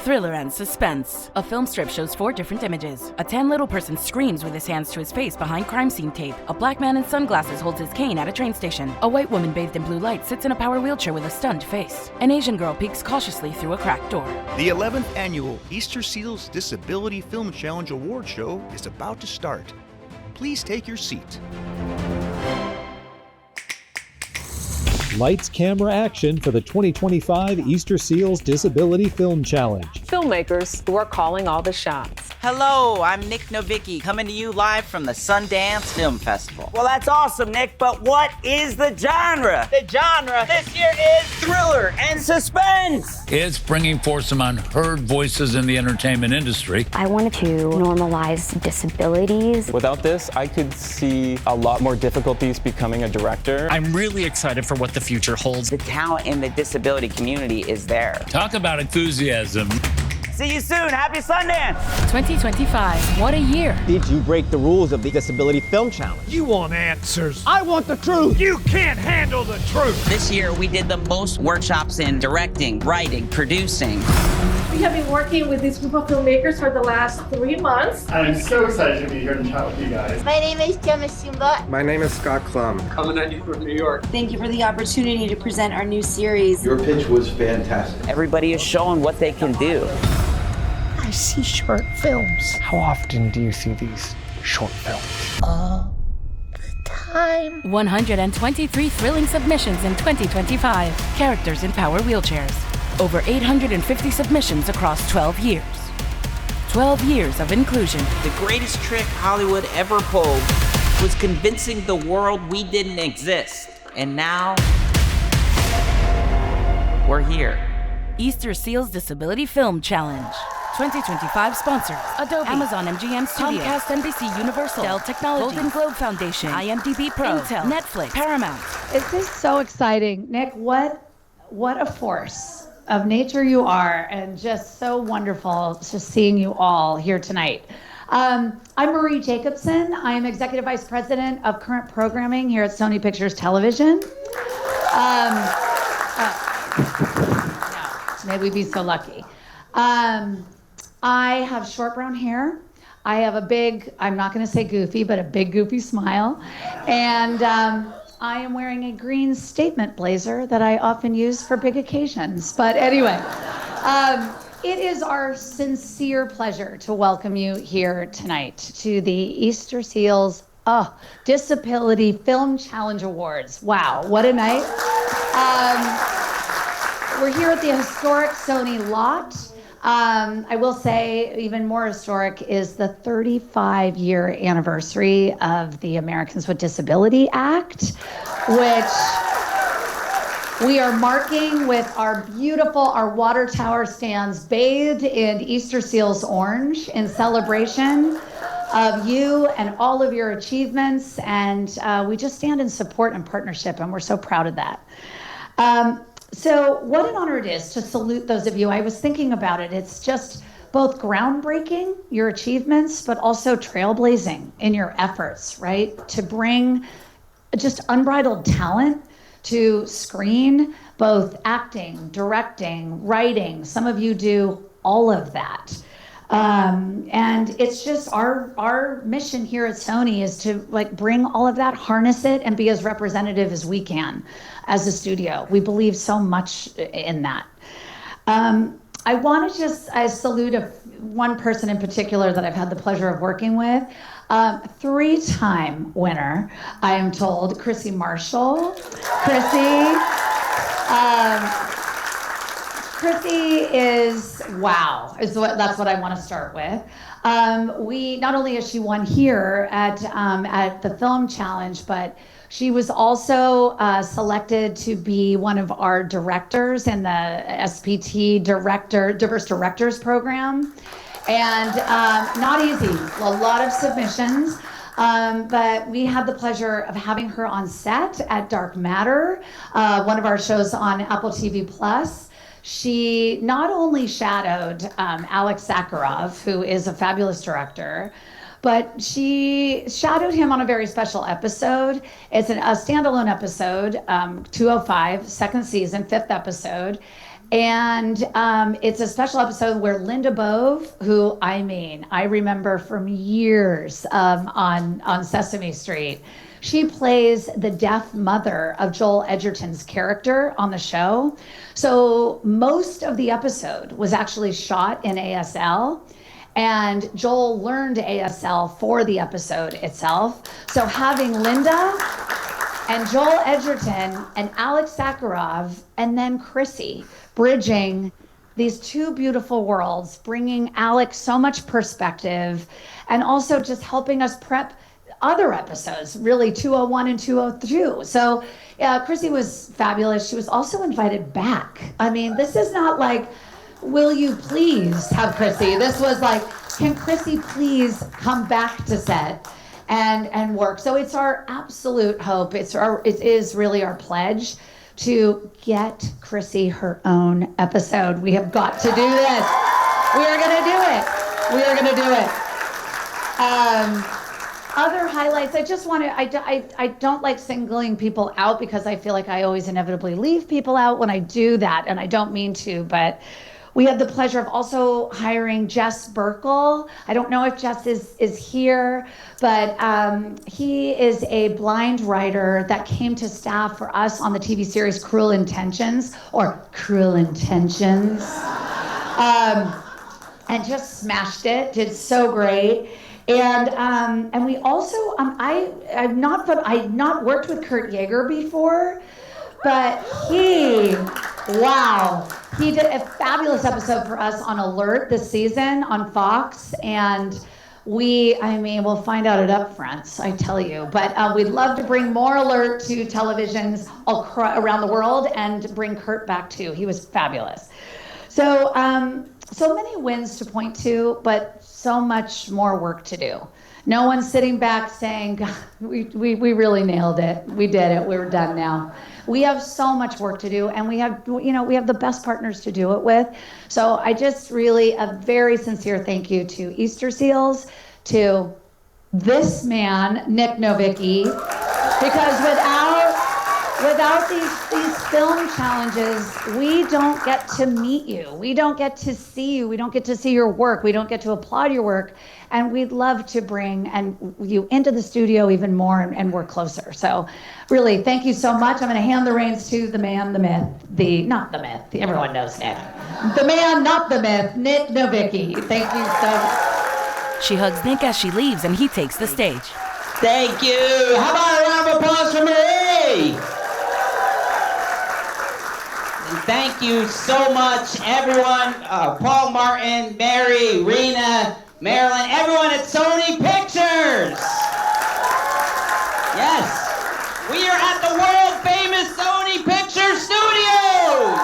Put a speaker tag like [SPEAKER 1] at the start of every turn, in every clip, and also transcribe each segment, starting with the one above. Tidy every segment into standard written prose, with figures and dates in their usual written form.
[SPEAKER 1] thriller and suspense. A film strip shows 4 different images. A tan little person screams with his hands to his face behind crime scene tape. A black man in sunglasses holds his cane at a train station. A white woman bathed in blue light sits in a power wheelchair with a stunned face. An Asian girl peeks cautiously through a cracked door.
[SPEAKER 2] The 11th annual Easter Seals Disability Film Challenge Award Show is about to start. Please take your seat.
[SPEAKER 3] Lights, camera, action for the 2025 Easter Seals Disability Film Challenge.
[SPEAKER 4] Filmmakers who are calling all the shots.
[SPEAKER 5] Hello, I'm Nick Novicki, coming to you live from the Sundance Film Festival.
[SPEAKER 6] Well, that's awesome, Nick, but what is the genre? The genre this year is thriller and suspense.
[SPEAKER 7] It's bringing forth some unheard voices in the entertainment industry.
[SPEAKER 8] I wanted to normalize disabilities.
[SPEAKER 9] Without this, I could see a lot more difficulties becoming a director.
[SPEAKER 10] I'm really excited for what the future holds.
[SPEAKER 5] The talent in the disability community is there.
[SPEAKER 7] Talk about enthusiasm.
[SPEAKER 6] See you soon. Happy Sundance.
[SPEAKER 1] 2025. What a year.
[SPEAKER 11] Did you break the rules of the Disability Film Challenge?
[SPEAKER 12] You want answers.
[SPEAKER 11] I want the truth.
[SPEAKER 12] You can't handle the truth.
[SPEAKER 5] This year, we did the most workshops in directing, writing, producing.
[SPEAKER 13] We have been working with this group of filmmakers for the last 3 months.
[SPEAKER 14] I'm so excited to be here and chat with you guys.
[SPEAKER 15] My name is Gemma Simba.
[SPEAKER 16] My name is Scott Klum.
[SPEAKER 14] Coming at you from New York.
[SPEAKER 17] Thank you for the opportunity to present our new series.
[SPEAKER 18] Your pitch was fantastic.
[SPEAKER 5] Everybody is showing what they can do.
[SPEAKER 19] I see short films.
[SPEAKER 20] How often do you see these short films?
[SPEAKER 19] All the time.
[SPEAKER 1] 123 thrilling submissions in 2025. Characters in power wheelchairs. Over 850 submissions across 12 years. 12 years of inclusion.
[SPEAKER 5] The greatest trick Hollywood ever pulled was convincing the world we didn't exist. And now, we're here.
[SPEAKER 1] Easter Seals Disability Film Challenge. 2025 sponsors: Adobe, Amazon MGM Studios, Comcast, NBC Universal, Dell Technologies, Golden Globe Foundation, IMDb Pro, Intel, Netflix, Paramount.
[SPEAKER 21] It's just so exciting. Nick, what a force of nature you are, and just so wonderful just seeing you all here tonight. I'm Marie Jacobson. I'm Executive Vice President of Current Programming here at Sony Pictures Television. May we be so lucky. I have short brown hair. I have a big, I'm not going to say goofy, but a big goofy smile. And I am wearing a green statement blazer that I often use for big occasions. But anyway, it is our sincere pleasure to welcome you here tonight to the Easter Seals Disability Film Challenge Awards. Wow, what a night. We're here at the historic Sony lot. I will say even more historic is the 35-year anniversary of the Americans with Disability Act, which we are marking with our water tower stands bathed in Easter Seals orange in celebration of you and all of your achievements. And we just stand in support and partnership, and we're so proud of that. So what an honor it is to salute those of you. I was thinking about it. It's just both groundbreaking, your achievements, but also trailblazing in your efforts, right? To bring just unbridled talent to screen, both acting, directing, writing. Some of you do all of that. And it's just our mission here at Sony is to bring all of that, harness it, and be as representative as we can as a studio. We believe so much in that. I want to just salute one person in particular that I've had the pleasure of working with. 3-time winner, I am told, Chrissy Marshall. Chrissy is wow. That's what I want to start with. Not only has she won here at the Film Challenge, but she was also selected to be one of our directors in the SPT Diverse Directors Program. And not easy, a lot of submissions. But we had the pleasure of having her on set at Dark Matter, one of our shows on Apple TV+. She not only shadowed Alex Sakharov, who is a fabulous director, but she shadowed him on a very special episode. It's a standalone episode, 205, second season, 5th episode. And it's a special episode where Linda Bove, who I remember from years on Sesame Street, she plays the deaf mother of Joel Edgerton's character on the show. So most of the episode was actually shot in ASL. And Joel learned ASL for the episode itself. So having Linda and Joel Edgerton and Alex Sakharov and then Chrissy bridging these two beautiful worlds, bringing Alex so much perspective and also just helping us prep other episodes, really 201 and 202. So Chrissy was fabulous. She was also invited back. I mean, this is not like, will you please have Chrissy? This was like, can Chrissy please come back to set and work? So it's our absolute hope. It is really our pledge to get Chrissy her own episode. We have got to do this. We are going to do it. We are going to do it. Other highlights, I just want to, I don't like singling people out because I feel like I always inevitably leave people out when I do that, and I don't mean to, but we had the pleasure of also hiring Jess Burkle. I don't know if Jess is here, but he is a blind writer that came to staff for us on the TV series Cruel Intentions, and just smashed it, did so great. And we also, I've not worked with Kurt Yeager before, but he did a fabulous episode for us on Alert this season on Fox, and we'll find out at Upfronts, I tell you. But we'd love to bring more Alert to televisions around the world and bring Kurt back too. He was fabulous. So many wins to point to, but so much more work to do. No one's sitting back saying, God, we really nailed it. We did it. We were done now. We have so much work to do, and we have the best partners to do it with. So I just really, a very sincere thank you to Easter Seals, to this man, Nick Novicki, because without these film challenges, we don't get to meet you. We don't get to see you. We don't get to see your work. We don't get to applaud your work. And we'd love to bring you into the studio even more and work closer. So really, thank you so much. I'm going to hand the reins to the man, the myth, not the myth. Everyone knows Nick. The man, not the myth, Nick Novicki. Thank you so much.
[SPEAKER 1] She hugs Nick as she leaves, and he takes the stage.
[SPEAKER 6] Thank you. How about a round of applause for Marie? And thank you so much, everyone. Paul Martin, Mary, Rena, Marilyn, everyone at Sony Pictures. Yes, we are at the world-famous Sony Pictures Studios.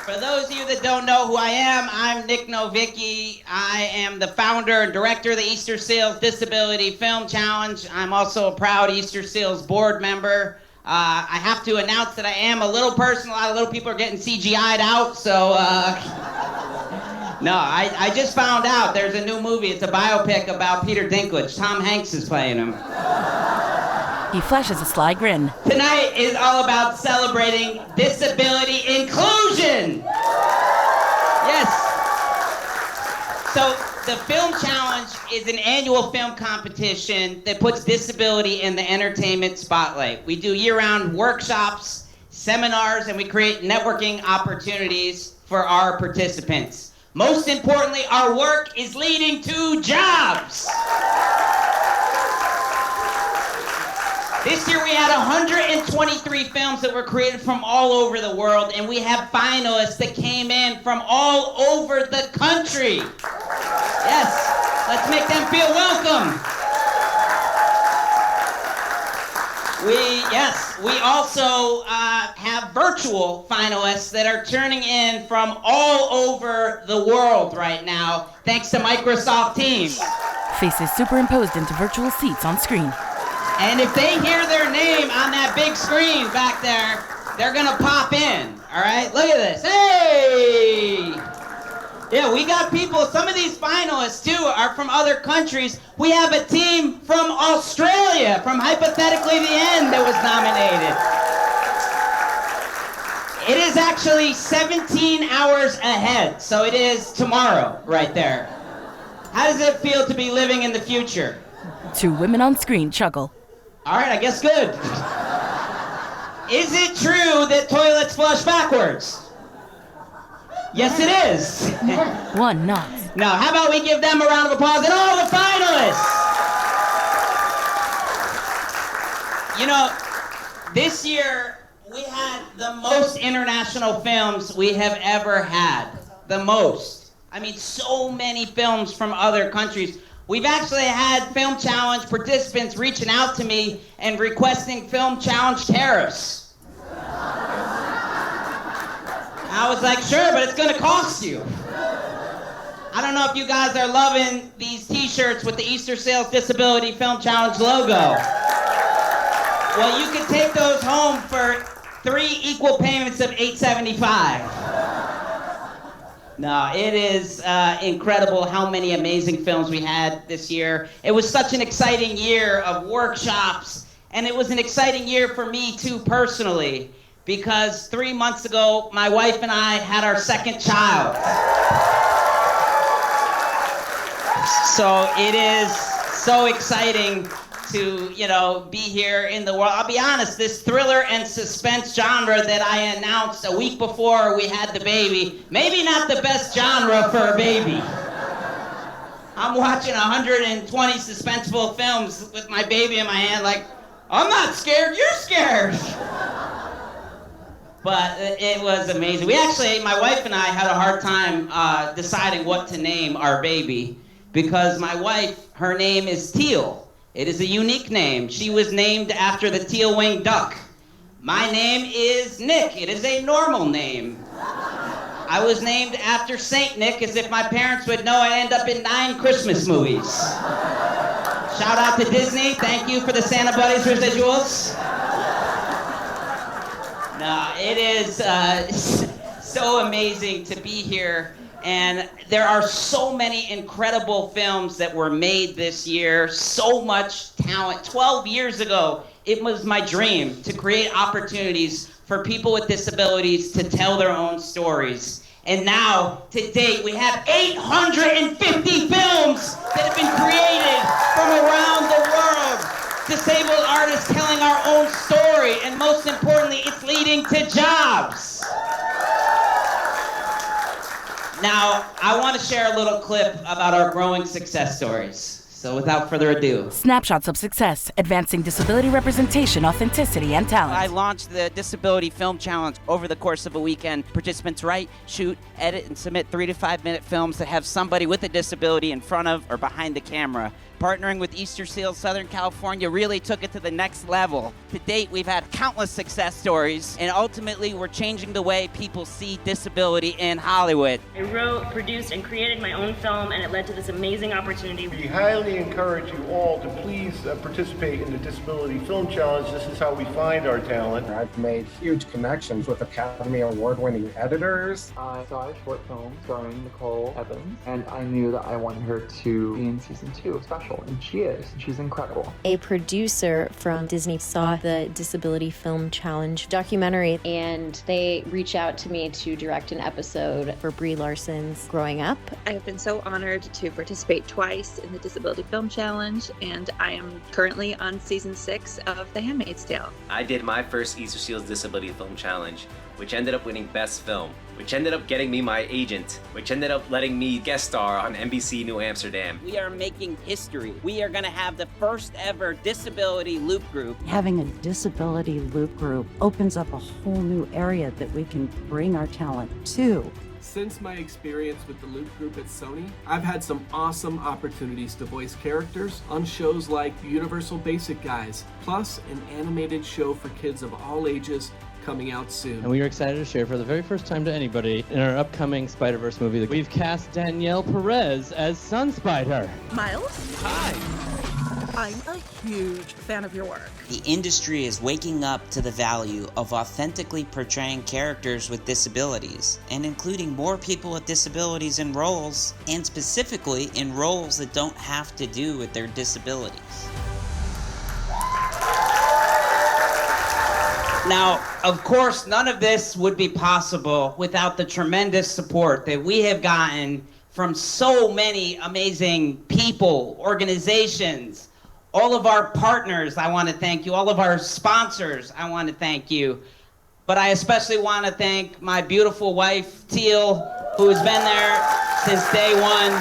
[SPEAKER 6] For those of you that don't know who I am, I'm Nick Novicki. I am the founder and director of the Easter Seals Disability Film Challenge. I'm also a proud Easter Seals board member. I have to announce that I am a little person. A lot of little people are getting CGI'd out, so no, I just found out there's a new movie. It's a biopic about Peter Dinklage. Tom Hanks is playing him.
[SPEAKER 1] He flashes a sly grin.
[SPEAKER 6] Tonight is all about celebrating disability inclusion. Yes. So the Film Challenge is an annual film competition that puts disability in the entertainment spotlight. We do year-round workshops, seminars, and we create networking opportunities for our participants. Most importantly, our work is leading to jobs. This year we had 123 films that were created from all over the world, and we have finalists that came in from all over the country. Yes, let's make them feel welcome. We also have virtual finalists that are turning in from all over the world right now, thanks to Microsoft Teams.
[SPEAKER 1] Faces superimposed into virtual seats on screen.
[SPEAKER 6] And if they hear their name on that big screen back there, they're gonna pop in, all right? Look at this, hey! Yeah, we got people, some of these finalists too are from other countries. We have a team from Australia, from Hypothetically the End, that was nominated. is actually 17 hours ahead, so it is tomorrow right there. How does it feel to be living in the future?
[SPEAKER 1] 2 women on screen chuckle.
[SPEAKER 6] All right, I guess good. Is it true that toilets flush backwards? Yes, it is.
[SPEAKER 1] 1 nods.
[SPEAKER 6] Now, how about we give them a round of applause and all the finalists? You know, this year we had the most international films we have ever had. The most. I mean, so many films from other countries. We've actually had Film Challenge participants reaching out to me and requesting Film Challenge tariffs. I was like, sure, but it's gonna cost you. I don't know if you guys are loving these t-shirts with the Easter Sales Disability Film Challenge logo. Well, you can take those home for 3 equal payments of $8.75. No, it is incredible how many amazing films we had this year. It was such an exciting year of workshops, and it was an exciting year for me too personally, because 3 months ago, my wife and I had our second child. So it is so exciting to, be here in the world. I'll be honest, this thriller and suspense genre that I announced a week before we had the baby, maybe not the best genre for a baby. I'm watching 120 suspenseful films with my baby in my hand like, I'm not scared, you're scared. But it was amazing. We actually, my wife and I had a hard time deciding what to name our baby, because my wife, her name is Teal. It is a unique name. She was named after the teal-winged duck. My name is Nick. It is a normal name. I was named after Saint Nick, as if my parents would know I'd end up in 9 Christmas movies. Shout out to Disney. Thank you for the Santa Buddies residuals. No, it is so amazing to be here. And there are so many incredible films that were made this year, so much talent. 12 years ago, it was my dream to create opportunities for people with disabilities to tell their own stories. And now, to date, we have 850 films that have been created from around the world. Disabled artists telling our own story, and most importantly, it's leading to jobs. Now, I want to share a little clip about our growing success stories. So without further ado.
[SPEAKER 1] Snapshots of success, advancing disability representation, authenticity, and talent.
[SPEAKER 5] I launched the Disability Film Challenge over the course of a weekend. Participants write, shoot, edit, and submit 3 to 5 minute films that have somebody with a disability in front of or behind the camera. Partnering with Easter Seals Southern California really took it to the next level. To date, we've had countless success stories, and ultimately we're changing the way people see disability in Hollywood.
[SPEAKER 16] I wrote, produced, and created my own film, and it led to this amazing opportunity.
[SPEAKER 14] We highly encourage you all to please participate in the Disability Film Challenge. This is how we find our talent.
[SPEAKER 20] I've made huge connections with Academy Award-winning editors. I saw a short film starring Nicole Evans, and I knew that I wanted her to be in season 2 of Special. And she is. She's incredible.
[SPEAKER 18] A producer from Disney saw the Disability Film Challenge documentary, and they reached out to me to direct an episode for Brie Larson's Growing Up.
[SPEAKER 22] I have been so honored to participate twice in the Disability Film Challenge, and I am currently on season 6 of The Handmaid's Tale.
[SPEAKER 23] I did my first Easter Seals Disability Film Challenge, which ended up winning Best Film, which ended up getting me my agent, which ended up letting me guest star on NBC New Amsterdam.
[SPEAKER 5] We are making history. We are going to have the first ever disability loop group.
[SPEAKER 24] Having a disability loop group opens up a whole new area that we can bring our talent to.
[SPEAKER 25] Since my experience with the Loop Group at Sony, I've had some awesome opportunities to voice characters on shows like Universal Basic Guys, plus an animated show for kids of all ages coming out soon.
[SPEAKER 26] And we are excited to share for the very first time to anybody in our upcoming Spider-Verse movie that we've cast Danielle Perez as Sun Spider.
[SPEAKER 27] Miles?
[SPEAKER 26] Hi.
[SPEAKER 27] I'm a huge fan of your work.
[SPEAKER 5] The industry is waking up to the value of authentically portraying characters with disabilities, and including more people with disabilities in roles, and specifically in roles that don't have to do with their disabilities.
[SPEAKER 6] Now, of course, none of this would be possible without the tremendous support that we have gotten from so many amazing people, organizations, all of our partners. I want to thank you. All of our sponsors, I want to thank you. But I especially want to thank my beautiful wife, Teal, who has been there since day one,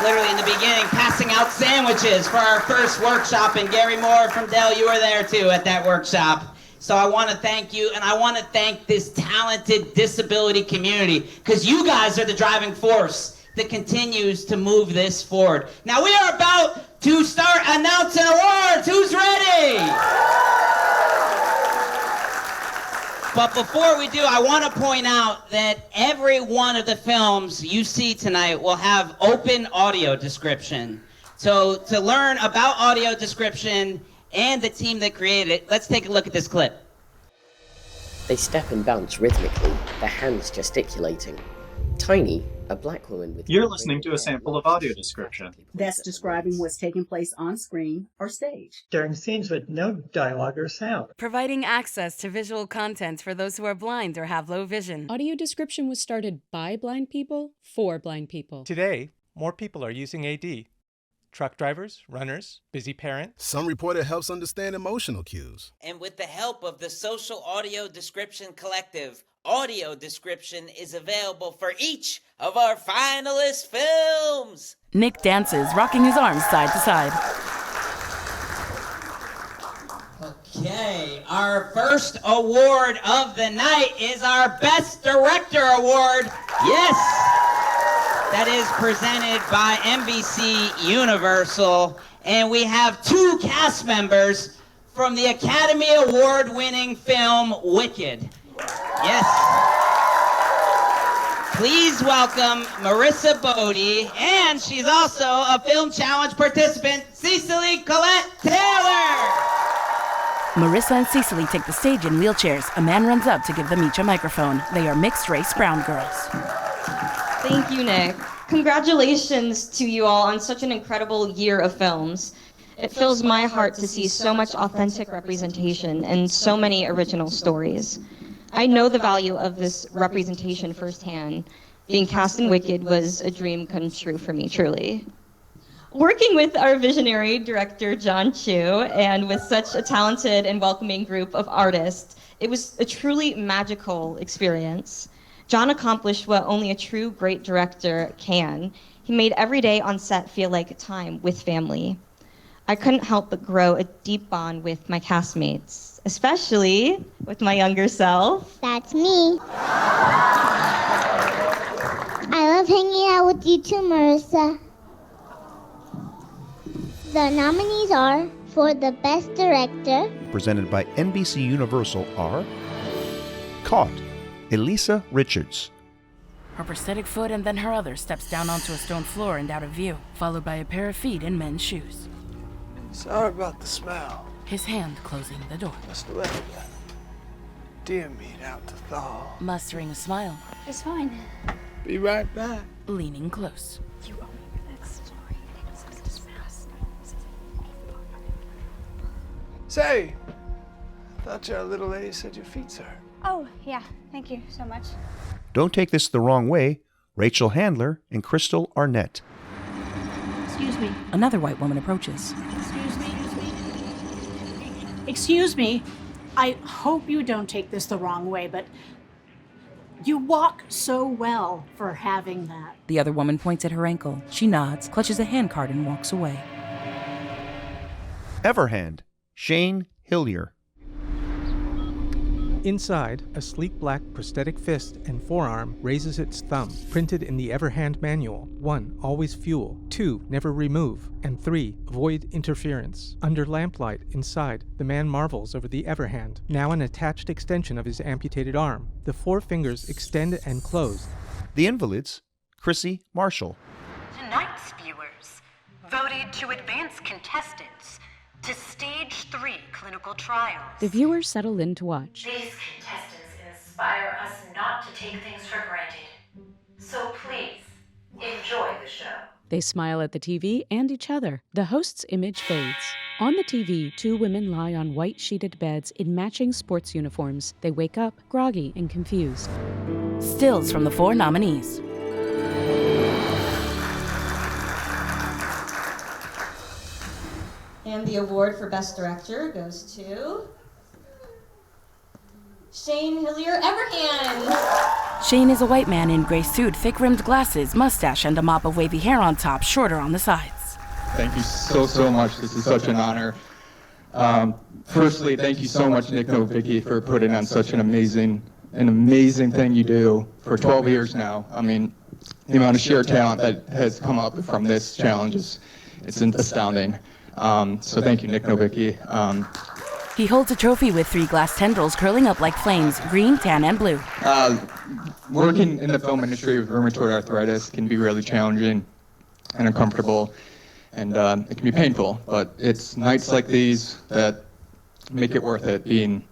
[SPEAKER 6] literally in the beginning, passing out sandwiches for our first workshop. And Gary Moore from Dell, you were there too at that workshop. So I want to thank you, and I want to thank this talented disability community, because you guys are the driving force that continues to move this forward. Now we are about to start announcing awards. Who's ready? But before we do, I want to point out that every one of the films you see tonight will have open audio description. So to learn about audio description and the team that created it, let's take a look at this clip.
[SPEAKER 2] They step and bounce rhythmically, their hands gesticulating. Tiny, a black woman with...
[SPEAKER 3] You're listening to a sample of audio description.
[SPEAKER 4] That's describing what's taking place on screen or stage.
[SPEAKER 7] During scenes with no dialogue or sound.
[SPEAKER 1] Providing access to visual content for those who are blind or have low vision.
[SPEAKER 8] Audio description was started by blind people for blind people.
[SPEAKER 9] Today, more people are using AD. Truck drivers, runners, busy parents.
[SPEAKER 10] Some report it helps understand emotional cues.
[SPEAKER 6] And with the help of the Social Audio Description Collective, audio description is available for each of our finalist films.
[SPEAKER 1] Nick dances, rocking his arms side to side.
[SPEAKER 6] Okay, our first award of the night is our Best Director Award. Yes! That is presented by NBC Universal. And we have two cast members from the Academy Award-winning film Wicked. Yes. Please welcome Marissa Bodie, and she's also a Film Challenge participant, Cecily Collette Taylor.
[SPEAKER 1] Marissa and Cecily take the stage in wheelchairs. A man runs up to give them each a microphone. They are mixed-race brown girls.
[SPEAKER 28] Thank you, Nick. Congratulations to you all on such an incredible year of films. It fills my heart to see so much authentic representation and so many original stories. I know the value of this representation firsthand. Being cast in Wicked was a dream come true for me, truly. Working with our visionary director, John Chu, and with such a talented and welcoming group of artists, it was a truly magical experience. John accomplished what only a true great director can. He made every day on set feel like time with family. I couldn't help but grow a deep bond with my castmates, especially with my younger self.
[SPEAKER 19] That's me. I love hanging out with you too, Marissa. The nominees are, for the Best Director,
[SPEAKER 29] presented by NBC Universal, are Caught, Elisa Richards.
[SPEAKER 1] Her prosthetic foot and then her other steps down onto a stone floor and out of view, followed by a pair of feet in men's shoes.
[SPEAKER 30] Sorry about the smell.
[SPEAKER 1] His hand closing the door.
[SPEAKER 30] Must have let deer meat out to thaw.
[SPEAKER 1] Mustering a smile.
[SPEAKER 19] It's fine.
[SPEAKER 30] Be right back.
[SPEAKER 1] Leaning close.
[SPEAKER 19] You owe me that story.
[SPEAKER 30] Say, I thought your little lady said your feet's hurt.
[SPEAKER 19] Oh, yeah. Thank you so much.
[SPEAKER 29] Don't take this the wrong way, Rachel Handler and Crystal Arnett.
[SPEAKER 8] Excuse me.
[SPEAKER 1] Another white woman approaches.
[SPEAKER 8] Excuse me. I hope you don't take this the wrong way, but you walk so well for having that.
[SPEAKER 1] The other woman points at her ankle. She nods, clutches a handcart, and walks away.
[SPEAKER 29] Everhand, Shane Hillier.
[SPEAKER 26] Inside, a sleek black prosthetic fist and forearm raises its thumb, printed in the Everhand manual. 1. Always fuel. 2. Never remove. And 3. Avoid interference. Under lamplight, inside, the man marvels over the Everhand, now an attached extension of his amputated arm. The 4 fingers extend and close.
[SPEAKER 29] The Invalids, Chrissy Marshall.
[SPEAKER 31] Tonight's viewers voted to advance contestants to Stage 3 clinical trials.
[SPEAKER 8] The viewers settle in to watch.
[SPEAKER 31] These contestants inspire us not to take things for granted. So please, enjoy the show.
[SPEAKER 8] They smile at the TV and each other. The host's image fades.
[SPEAKER 11] On the TV, two women lie on white sheeted beds in matching sports uniforms. They wake up, groggy and confused.
[SPEAKER 1] Stills from the 4 nominees.
[SPEAKER 28] And the award for Best Director goes to Shane Hillier-Everhand.
[SPEAKER 1] Shane is a white man in gray suit, thick-rimmed glasses, mustache, and a mop of wavy hair on top, shorter on the sides.
[SPEAKER 12] Thank you so much. This is such an honor. Firstly, thank you so much, Nick Novicki, for putting on such an amazing thing you do for 12 years now. I mean, the amount of sheer talent that has come up from this challenge it's astounding. So thank you, Nick Novicki.
[SPEAKER 1] He holds a trophy with 3 glass tendrils curling up like flames, green, tan, and blue.
[SPEAKER 12] Working in the film industry with rheumatoid arthritis can be really challenging and uncomfortable, and it can be painful, but it's nights like these that make it worth it, being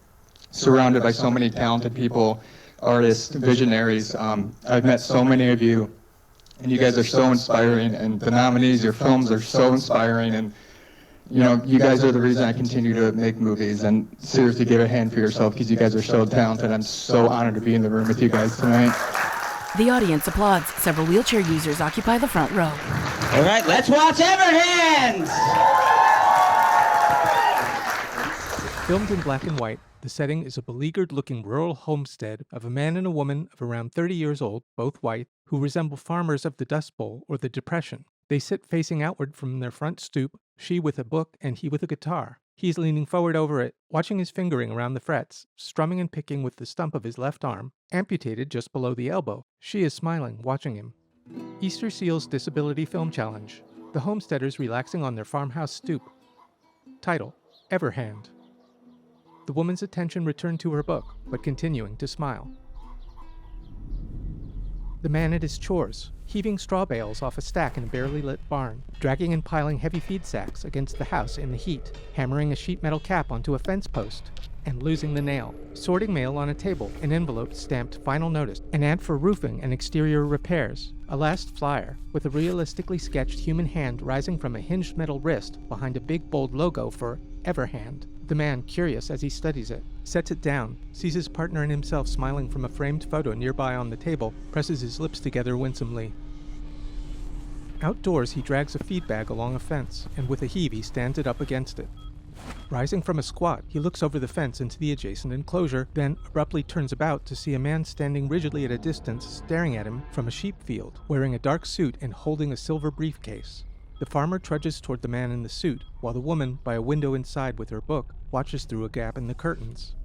[SPEAKER 12] surrounded by so many talented people, artists, visionaries. I've met so many of you, and you guys are so inspiring, and the nominees, your films are so inspiring, and you know, you guys are the reason I continue to make movies, and seriously give a hand for yourself because you guys are so talented. I'm so honored to be in the room with you guys tonight.
[SPEAKER 1] The audience applauds. Several wheelchair users occupy the front row.
[SPEAKER 6] All right, let's watch Everhand!
[SPEAKER 26] Filmed in black and white, the setting is a beleaguered-looking rural homestead of a man and a woman of around 30 years old, both white, who resemble farmers of the Dust Bowl or the Depression. They sit facing outward from their front stoop, she with a book and he with a guitar. He's leaning forward over it, watching his fingering around the frets, strumming and picking with the stump of his left arm, amputated just below the elbow. She is smiling, watching him. Easter Seals Disability Film Challenge. The homesteaders relaxing on their farmhouse stoop. Title: Everhand. The woman's attention returned to her book, but continuing to smile. The man at his chores, heaving straw bales off a stack in a barely lit barn, dragging and piling heavy feed sacks against the house in the heat, hammering a sheet metal cap onto a fence post, and losing the nail, sorting mail on a table, an envelope stamped Final Notice, an ad for roofing and exterior repairs, a last flyer, with a realistically sketched human hand rising from a hinged metal wrist behind a big bold logo for Everhand. The man, curious as he studies it, sets it down, sees his partner and himself smiling from a framed photo nearby on the table, presses his lips together winsomely. Outdoors, he drags a feed bag along a fence, and with a heave he stands it up against it. Rising from a squat, he looks over the fence into the adjacent enclosure, then abruptly turns about to see a man standing rigidly at a distance staring at him from a sheep field, wearing a dark suit and holding a silver briefcase. The farmer trudges toward the man in the suit, while the woman, by a window inside with her book, watches through a gap in the curtains.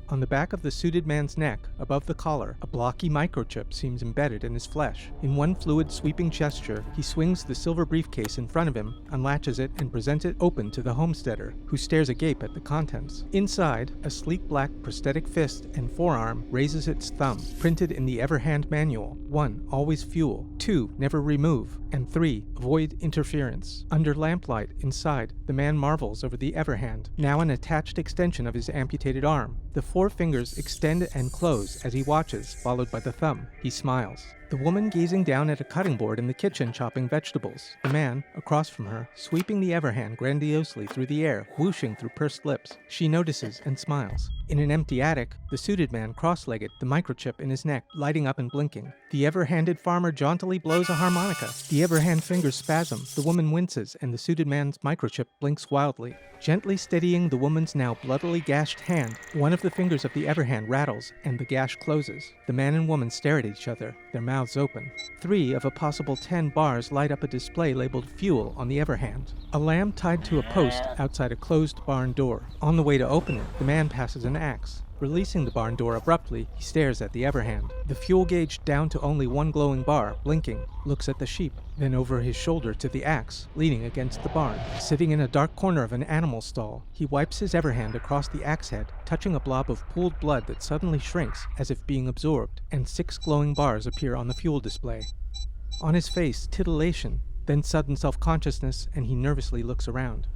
[SPEAKER 26] On the back of the suited man's neck, above the collar, a blocky microchip seems embedded in his flesh. In one fluid, sweeping gesture, he swings the silver briefcase in front of him, unlatches it, and presents it open to the homesteader, who stares agape at the contents. Inside, a sleek black prosthetic fist and forearm raises its thumb, printed in the Everhand manual. 1. Always fuel. 2. Never remove. And 3. Avoid interference. Under lamplight, inside, the man marvels over the Everhand, now an attached extension of his amputated arm. The 4 fingers extend and close as he watches, followed by the thumb. He smiles. The woman gazing down at a cutting board in the kitchen chopping vegetables. The man, across from her, sweeping the Everhand grandiosely through the air, whooshing through pursed lips. She notices and smiles. In an empty attic, the suited man cross-legged, the microchip in his neck, lighting up and blinking. The Everhanded farmer jauntily blows a harmonica. The Everhand fingers spasm. The woman winces, and the suited man's microchip blinks wildly. Gently steadying the woman's now bloodily gashed hand, one of the fingers of the Everhand rattles, and the gash closes. The man and woman stare at each other, their mouths open. 3 of a possible 10 bars light up a display labeled Fuel on the Everhand. A lamb tied to a post outside a closed barn door. On the way to open it, the man passes an axe. Releasing the barn door abruptly, he stares at the Everhand. The fuel gauge down to only one glowing bar, blinking, looks at the sheep, then over his shoulder to the axe, leaning against the barn. Sitting in a dark corner of an animal stall, he wipes his Everhand across the axe head, touching a blob of pooled blood that suddenly shrinks as if being absorbed, and 6 glowing bars appear on the fuel display. On his face, titillation, then sudden self-consciousness, and he nervously looks around.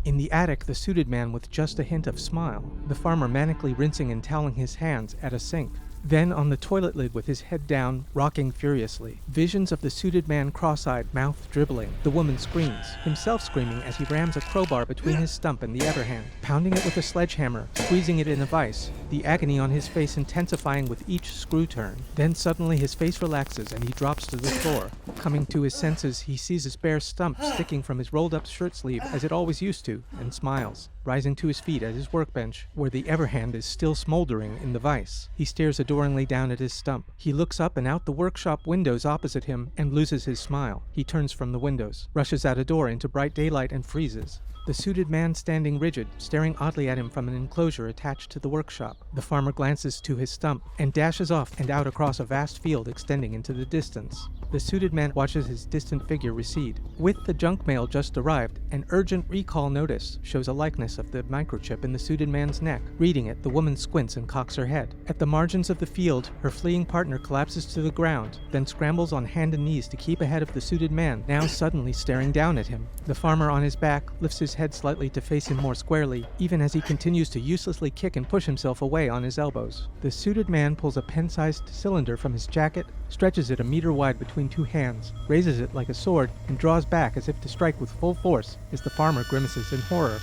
[SPEAKER 26] In the attic, the suited man with just a hint of smile, the farmer manically rinsing and toweling his hands at a sink. Then on the toilet lid with his head down, rocking furiously. Visions of the suited man cross-eyed, mouth dribbling. The woman screams, himself screaming as he rams a crowbar between his stump and the other hand, pounding it with a sledgehammer, squeezing it in a vise, the agony on his face intensifying with each screw turn. Then suddenly his face relaxes and he drops to the floor. Coming to his senses, he sees his bare stump sticking from his rolled-up shirt sleeve as it always used to, and smiles, rising to his feet at his workbench, where the other hand is still smoldering in the vise. He stares adoringly down at his stump. He looks up and out the workshop windows opposite him and loses his smile. He turns from the windows, rushes out a door into bright daylight and freezes. The suited man standing rigid, staring oddly at him from an enclosure attached to the workshop. The farmer glances to his stump and dashes off and out across a vast field extending into the distance. The suited man watches his distant figure recede. With the junk mail just arrived, an urgent recall notice shows a likeness of the microchip in the suited man's neck. Reading it, the woman squints and cocks her head. At the margins of the field, her fleeing partner collapses to the ground, then scrambles on hand and knees to keep ahead of the suited man, now suddenly staring down at him. The farmer on his back lifts his head slightly to face him more squarely, even as he continues to uselessly kick and push himself away on his elbows. The suited man pulls a pen-sized cylinder from his jacket, stretches it a meter wide between two hands, raises it like a sword, and draws back as if to strike with full force as the farmer grimaces in horror.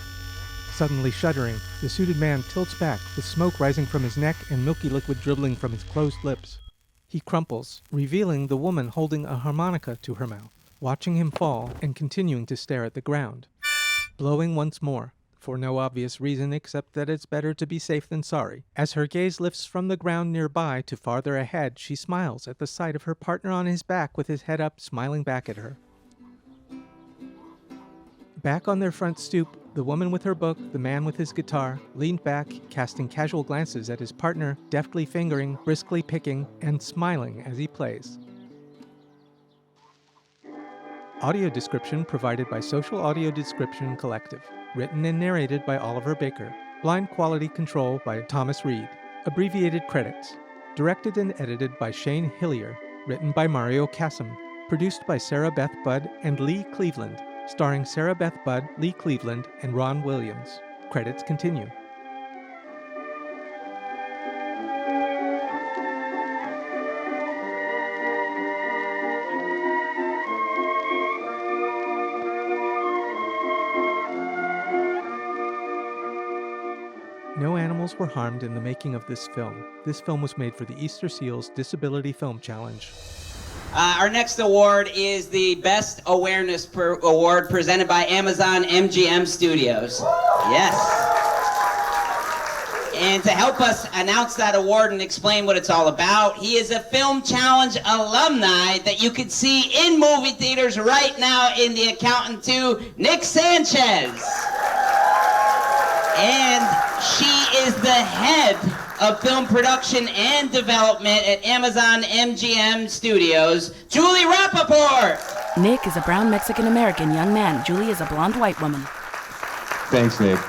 [SPEAKER 26] Suddenly shuddering, the suited man tilts back, with smoke rising from his neck and milky liquid dribbling from his closed lips. He crumples, revealing the woman holding a harmonica to her mouth, watching him fall and continuing to stare at the ground. Blowing once more, for no obvious reason except that it's better to be safe than sorry. As her gaze lifts from the ground nearby to farther ahead, she smiles at the sight of her partner on his back with his head up, smiling back at her. Back on their front stoop, the woman with her book, the man with his guitar, leaned back, casting casual glances at his partner, deftly fingering, briskly picking, and smiling as he plays. Audio description provided by Social Audio Description Collective. Written and narrated by Oliver Baker. Blind quality control by Thomas Reed. Abbreviated credits. Directed and edited by Shane Hillier. Written by Mario Kassem. Produced by Sarah Beth Budd and Lee Cleveland. Starring Sarah Beth Budd, Lee Cleveland, and Ron Williams. Credits continue. No animals were harmed in the making of this film. This film was made for the Easter Seals Disability Film Challenge.
[SPEAKER 6] Our next award is the Best Awareness Award presented by Amazon MGM Studios. Yes. And to help us announce that award and explain what it's all about, he is a Film Challenge alumni that you can see in movie theaters right now in The Accountant 2, Nick Sanchez. And she is the head of film production and development at Amazon MGM Studios, Julie Rappaport.
[SPEAKER 1] Nick is a brown Mexican-American young man. Julie is a blonde white woman.
[SPEAKER 13] Thanks, Nick.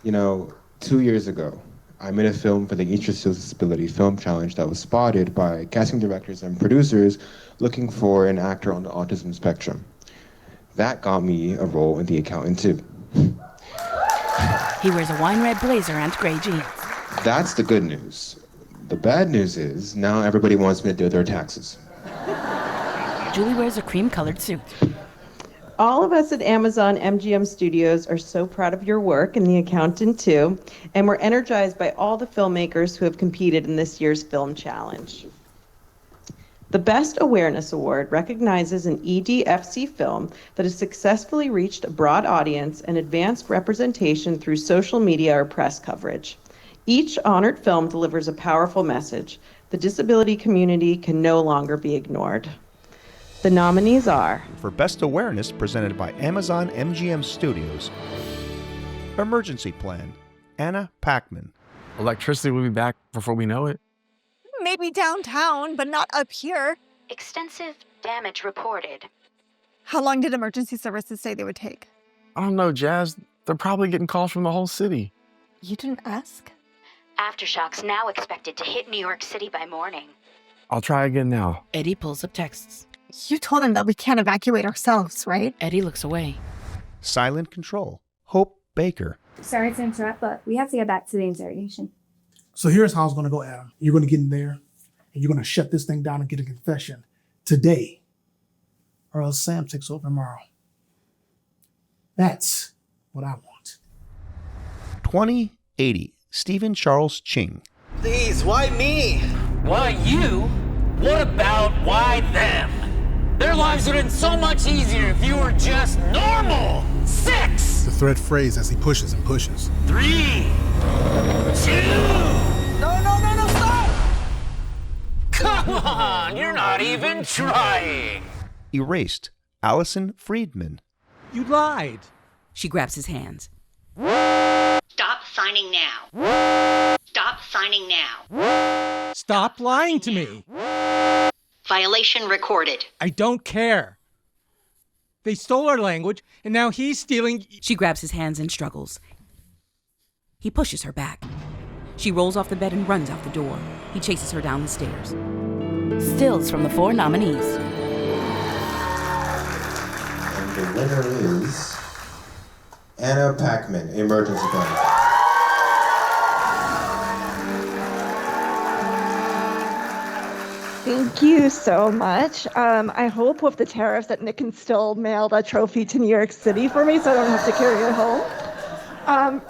[SPEAKER 13] You know, 2 years ago, I made a film for the Easter Seals Disability Film Challenge that was spotted by casting directors and producers looking for an actor on the autism spectrum. That got me a role in The Accountant 2.
[SPEAKER 1] He wears a wine red blazer and gray jeans.
[SPEAKER 13] That's the good news. The bad news is now everybody wants me to do their taxes.
[SPEAKER 1] Julie wears a cream-colored suit.
[SPEAKER 14] All of us at Amazon MGM Studios are so proud of your work in The Accountant 2, and we're energized by all the filmmakers who have competed in this year's film challenge. The Best Awareness Award recognizes an EDFC film that has successfully reached a broad audience and advanced representation through social media or press coverage. Each honored film delivers a powerful message. The disability community can no longer be ignored. The nominees are...
[SPEAKER 29] For Best Awareness, presented by Amazon MGM Studios. Emergency Plan, Anna Packman.
[SPEAKER 15] Electricity will be back before we know it.
[SPEAKER 16] Maybe downtown, but not up here.
[SPEAKER 31] Extensive damage reported.
[SPEAKER 16] How long did emergency services say they would take?
[SPEAKER 15] I don't know, Jazz. They're probably getting calls from the whole city.
[SPEAKER 16] You didn't ask?
[SPEAKER 31] Aftershocks now expected to hit New York City by morning.
[SPEAKER 15] I'll try again now.
[SPEAKER 1] Eddie pulls up texts.
[SPEAKER 16] You told him that we can't evacuate ourselves, right?
[SPEAKER 1] Eddie looks away.
[SPEAKER 29] Silent Control, Hope Baker.
[SPEAKER 17] Sorry to interrupt, but we have to get back to the interrogation.
[SPEAKER 2] So here's how it's going to go, Adam. You're going to get in there and you're going to shut this thing down and get a confession today, or else Sam takes over tomorrow. That's what I want.
[SPEAKER 29] 2080, Stephen Charles Ching.
[SPEAKER 5] Please, why me?
[SPEAKER 17] Why you? What about why them? Their lives would have been so much easier if you were just normal. 6!
[SPEAKER 10] The thread phrase as he pushes and pushes.
[SPEAKER 17] 3, 2.
[SPEAKER 5] No, stop!
[SPEAKER 17] Come on, you're not even trying.
[SPEAKER 29] Erased, Allison Friedman.
[SPEAKER 26] You lied.
[SPEAKER 1] She grabs his hands.
[SPEAKER 31] Stop signing now. Stop signing now.
[SPEAKER 26] Stop lying to me.
[SPEAKER 31] Violation recorded.
[SPEAKER 26] I don't care. They stole our language, and now he's stealing.
[SPEAKER 1] She grabs his hands and struggles. He pushes her back. She rolls off the bed and runs out the door. He chases her down the stairs. Stills from the 4 nominees.
[SPEAKER 13] And the winner is Anna Paquin, Emergency Plan.
[SPEAKER 14] Thank you so much. I hope with the tariffs that Nick can still mail that trophy to New York City for me so I don't have to carry it home.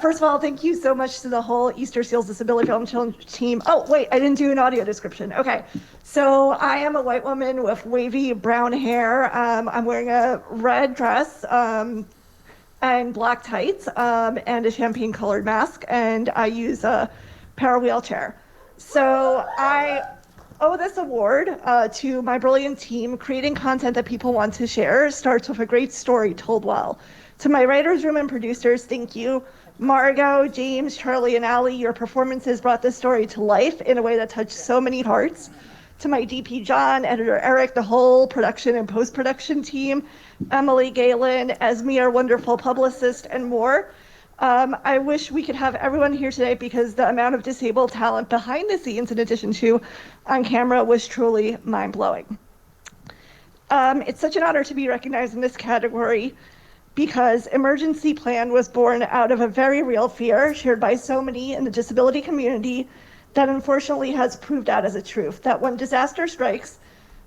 [SPEAKER 14] First of all, thank you so much to the whole Easter Seals Disability Film Challenge team. Oh, wait, I didn't do an audio description. Okay, so I am a white woman with wavy brown hair. I'm wearing a red dress and black tights and a champagne colored mask, and I use a power wheelchair. So I owe this award to my brilliant team. Creating content that people want to share starts with a great story told well. To my writers' room and producers, thank you. Margot, James, Charlie, and Allie, your performances brought this story to life in a way that touched so many hearts. To my DP John, editor Eric, the whole production and post-production team, Emily, Galen, Esme, our wonderful publicist, and more. I wish we could have everyone here today because the amount of disabled talent behind the scenes, in addition to on camera, was truly mind-blowing. It's such an honor to be recognized in this category because Emergency Plan was born out of a very real fear shared by so many in the disability community that unfortunately has proved out as a truth, that when disaster strikes,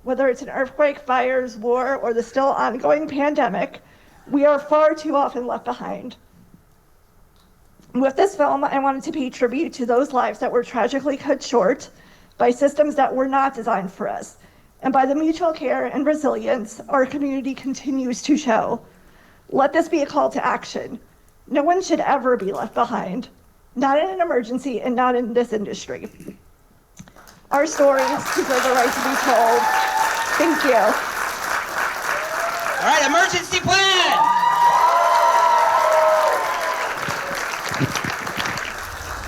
[SPEAKER 14] whether it's an earthquake, fires, war, or the still ongoing pandemic, we are far too often left behind. With this film, I wanted to pay tribute to those lives that were tragically cut short by systems that were not designed for us, and by the mutual care and resilience our community continues to show. Let this be a call to action. No one should ever be left behind, not in an emergency and not in this industry. Our stories deserve the right to be told. Thank you.
[SPEAKER 6] All right, Emergency Plan!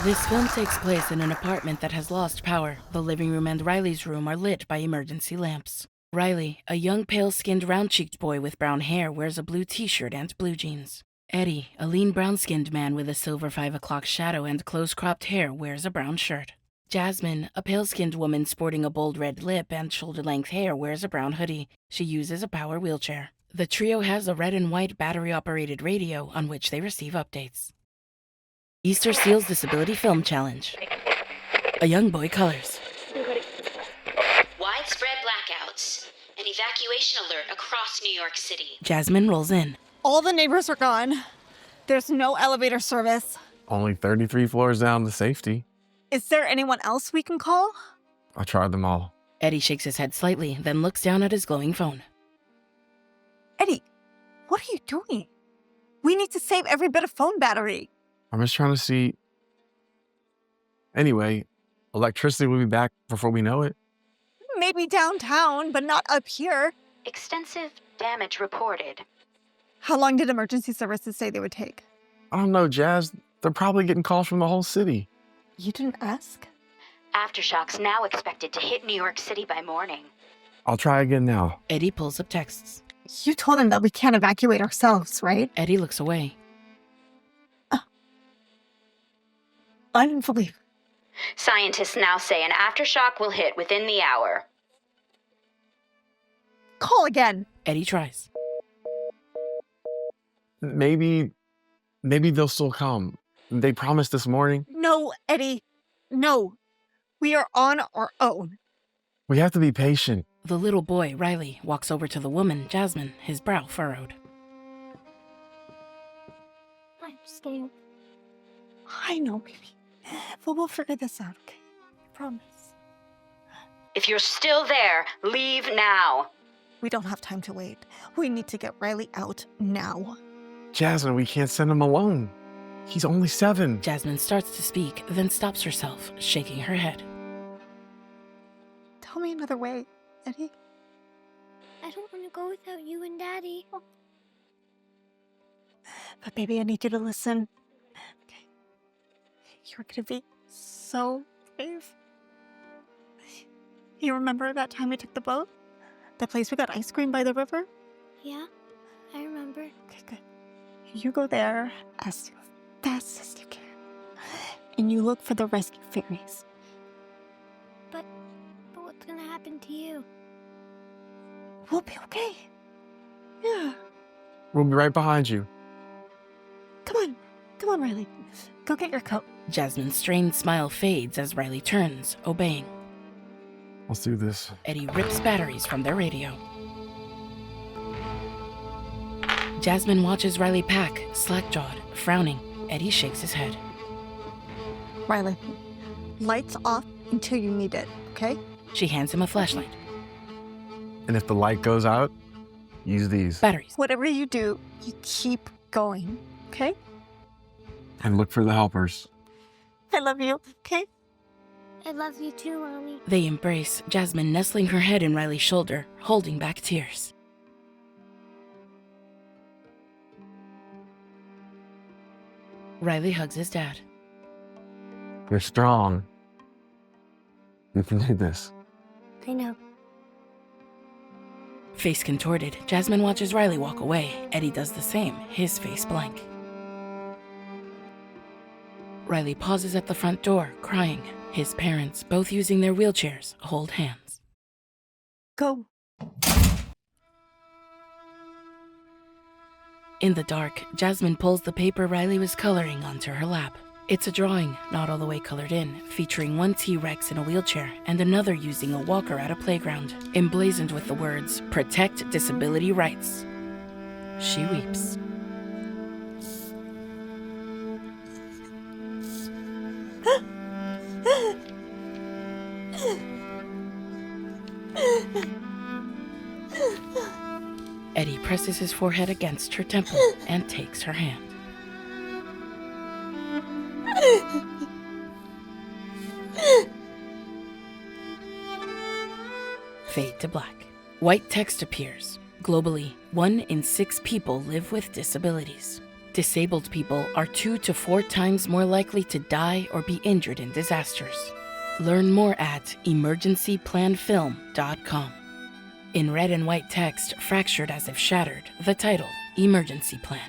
[SPEAKER 1] This film takes place in an apartment that has lost power. The living room and Riley's room are lit by emergency lamps. Riley, a young pale-skinned round-cheeked boy with brown hair, wears a blue t-shirt and blue jeans. Eddie, a lean brown-skinned man with a silver 5 o'clock shadow and close-cropped hair, wears a brown shirt. Jasmine, a pale-skinned woman sporting a bold red lip and shoulder-length hair, wears a brown hoodie. She uses a power wheelchair. The trio has a red and white battery-operated radio on which they receive updates. Easter Seals Disability Film Challenge. A young boy colors.
[SPEAKER 31] Widespread blackouts. An evacuation alert across New York City.
[SPEAKER 1] Jasmine rolls in.
[SPEAKER 16] All the neighbors are gone. There's no elevator service.
[SPEAKER 15] Only 33 floors down to safety.
[SPEAKER 16] Is there anyone else we can call?
[SPEAKER 15] I tried them all.
[SPEAKER 1] Eddie shakes his head slightly, then looks down at his glowing phone.
[SPEAKER 16] Eddie, what are you doing? We need to save every bit of phone battery.
[SPEAKER 15] I'm just trying to see. Anyway, electricity will be back before we know it.
[SPEAKER 16] Maybe downtown, but not up here.
[SPEAKER 31] Extensive damage reported.
[SPEAKER 16] How long did emergency services say they would take?
[SPEAKER 15] I don't know, Jazz. They're probably getting calls from the whole city.
[SPEAKER 16] You didn't ask?
[SPEAKER 31] Aftershocks now expected to hit New York City by morning.
[SPEAKER 15] I'll try again now.
[SPEAKER 1] Eddie pulls up texts.
[SPEAKER 16] You told them that we can't evacuate ourselves, right?
[SPEAKER 1] Eddie looks away.
[SPEAKER 16] I didn't believe.
[SPEAKER 31] Scientists now say an aftershock will hit within the hour.
[SPEAKER 16] Call again.
[SPEAKER 1] Eddie tries.
[SPEAKER 15] Maybe they'll still come. They promised this morning.
[SPEAKER 16] No, Eddie. No, we are on our own.
[SPEAKER 15] We have to be patient.
[SPEAKER 1] The little boy, Riley, walks over to the woman, Jasmine, his brow furrowed.
[SPEAKER 16] I'm scared. I know, baby. But we'll figure this out, okay? I promise.
[SPEAKER 31] If you're still there, leave now.
[SPEAKER 16] We don't have time to wait. We need to get Riley out now.
[SPEAKER 15] Jasmine, we can't send him alone. He's only 7.
[SPEAKER 1] Jasmine starts to speak, then stops herself, shaking her head.
[SPEAKER 16] Tell me another way, Eddie.
[SPEAKER 19] I don't want to go without you and Daddy.
[SPEAKER 16] But baby, I need you to listen. Okay. You're gonna be so brave. You remember that time we took the boat? The place we got ice cream by the river?
[SPEAKER 19] Yeah, I remember.
[SPEAKER 16] Okay, good. You go there as fast as you can. And you look for the rescue fairies.
[SPEAKER 19] But what's gonna happen to you?
[SPEAKER 16] We'll be okay. Yeah.
[SPEAKER 15] We'll be right behind you.
[SPEAKER 16] Come on, Riley. Go get your coat.
[SPEAKER 1] Jasmine's strained smile fades as Riley turns, obeying.
[SPEAKER 15] Let's do this.
[SPEAKER 1] Eddie rips batteries from their radio. Jasmine watches Riley pack, slack-jawed, frowning. Eddie shakes his head.
[SPEAKER 16] Riley, lights off until you need it, okay?
[SPEAKER 1] She hands him a flashlight.
[SPEAKER 15] And if the light goes out, use these.
[SPEAKER 1] Batteries.
[SPEAKER 16] Whatever you do, you keep going, okay?
[SPEAKER 15] And look for the helpers.
[SPEAKER 16] I love you, okay?
[SPEAKER 19] I love you too, Mommy.
[SPEAKER 1] They embrace, Jasmine nestling her head in Riley's shoulder, holding back tears. Riley hugs his dad.
[SPEAKER 15] You're strong. You can do this.
[SPEAKER 19] I know.
[SPEAKER 1] Face contorted, Jasmine watches Riley walk away. Eddie does the same, his face blank. Riley pauses at the front door, crying. His parents, both using their wheelchairs, hold hands.
[SPEAKER 16] Go.
[SPEAKER 1] In the dark, Jasmine pulls the paper Riley was coloring onto her lap. It's a drawing, not all the way colored in, featuring one T-Rex in a wheelchair and another using a walker at a playground, emblazoned with the words, "Protect Disability Rights." She weeps. Eddie presses his forehead against her temple and takes her hand. Fade to black. White text appears. Globally, 1 in 6 people live with disabilities. Disabled people are 2 to 4 times more likely to die or be injured in disasters. Learn more at emergencyplanfilm.com. In red and white text, fractured as if shattered, the title, Emergency Plan.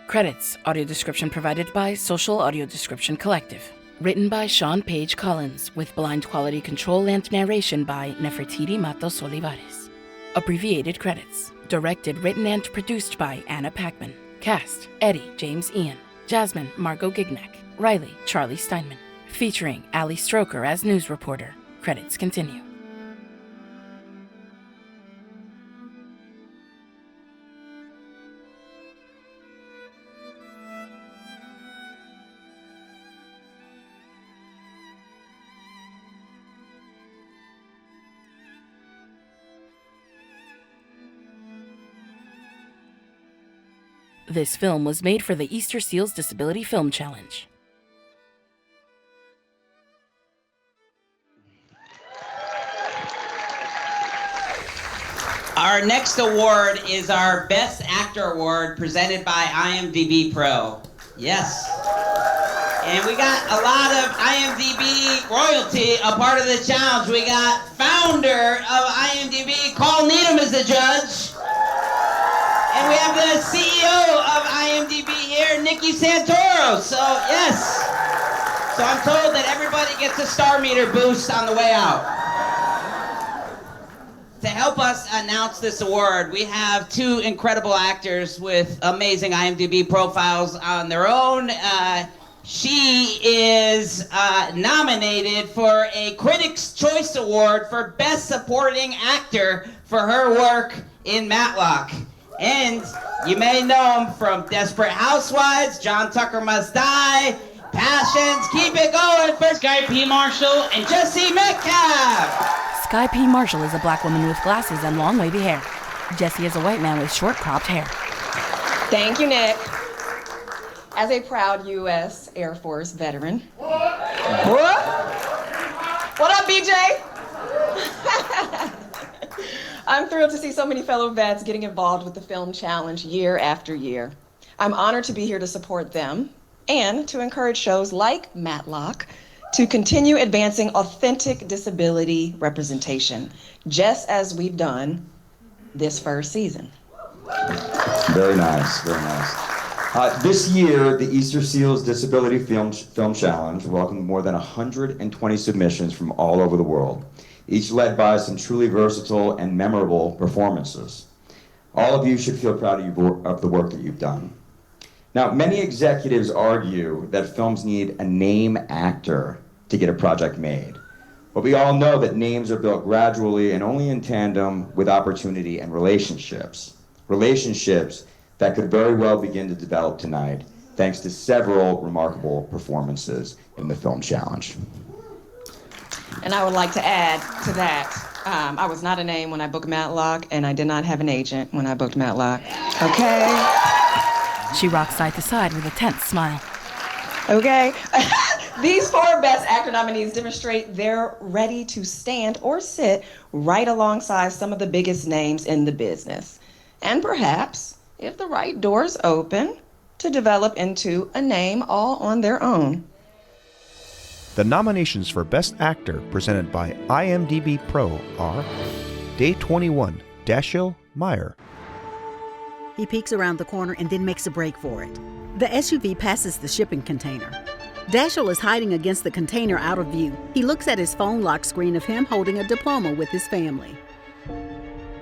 [SPEAKER 1] Credits, audio description provided by Social Audio Description Collective. Written by Sean Page Collins, with blind quality control and narration by Nefertiti Matos Olivares. Abbreviated credits. Directed, written, and produced by Anna Packman. Cast, Eddie James Ian. Jasmine Margot Gignac. Riley Charlie Steinman. Featuring Ali Stroker as news reporter. Credits continue. This film was made for the Easter Seals Disability Film Challenge.
[SPEAKER 6] Our next award is our Best Actor Award presented by IMDb Pro. Yes. And we got a lot of IMDb royalty a part of the challenge. We got founder of IMDb, Carl Needham, is the judge. And we have the CEO of IMDb here, Nikki Santoro. So, yes. So I'm told that everybody gets a star meter boost on the way out. To help us announce this award, we have 2 incredible actors with amazing IMDb profiles on their own. She is nominated for a Critics' Choice Award for Best Supporting Actor for her work in Matlock. And you may know him from Desperate Housewives, John Tucker Must Die, Passions, Keep It Going for Sky P. Marshall and Jesse Metcalf.
[SPEAKER 1] Sky P. Marshall is a black woman with glasses and long wavy hair. Jesse is a white man with short cropped hair.
[SPEAKER 3] Thank you, Nick. As a proud U.S. Air Force veteran. What? What up, BJ? I'm thrilled to see so many fellow vets getting involved with the Film Challenge year after year. I'm honored to be here to support them and to encourage shows like Matlock to continue advancing authentic disability representation, just as we've done this first season.
[SPEAKER 4] Very nice, very nice. This year, the Easter Seals Disability Film Challenge welcomed more than 120 submissions from all over the world, each led by some truly versatile and memorable performances. All of you should feel proud of the work that you've done. Now, many executives argue that films need a name actor to get a project made. But we all know that names are built gradually and only in tandem with opportunity and relationships. Relationships that could very well begin to develop tonight, thanks to several remarkable performances in the Film Challenge.
[SPEAKER 3] And I would like to add to that, I was not a name when I booked Matlock, and I did not have an agent when I booked Matlock. Okay?
[SPEAKER 1] She rocks side to side with a tense smile.
[SPEAKER 3] Okay? These 4 Best Actor nominees demonstrate they're ready to stand or sit right alongside some of the biggest names in the business. And perhaps, if the right doors open, to develop into a name all on their own.
[SPEAKER 29] The nominations for Best Actor presented by IMDb Pro are Day 21, Dashiell Meyer.
[SPEAKER 7] He peeks around the corner and then makes a break for it. The SUV passes the shipping container. Dashiell is hiding against the container out of view. He looks at his phone lock screen of him holding a diploma with his family.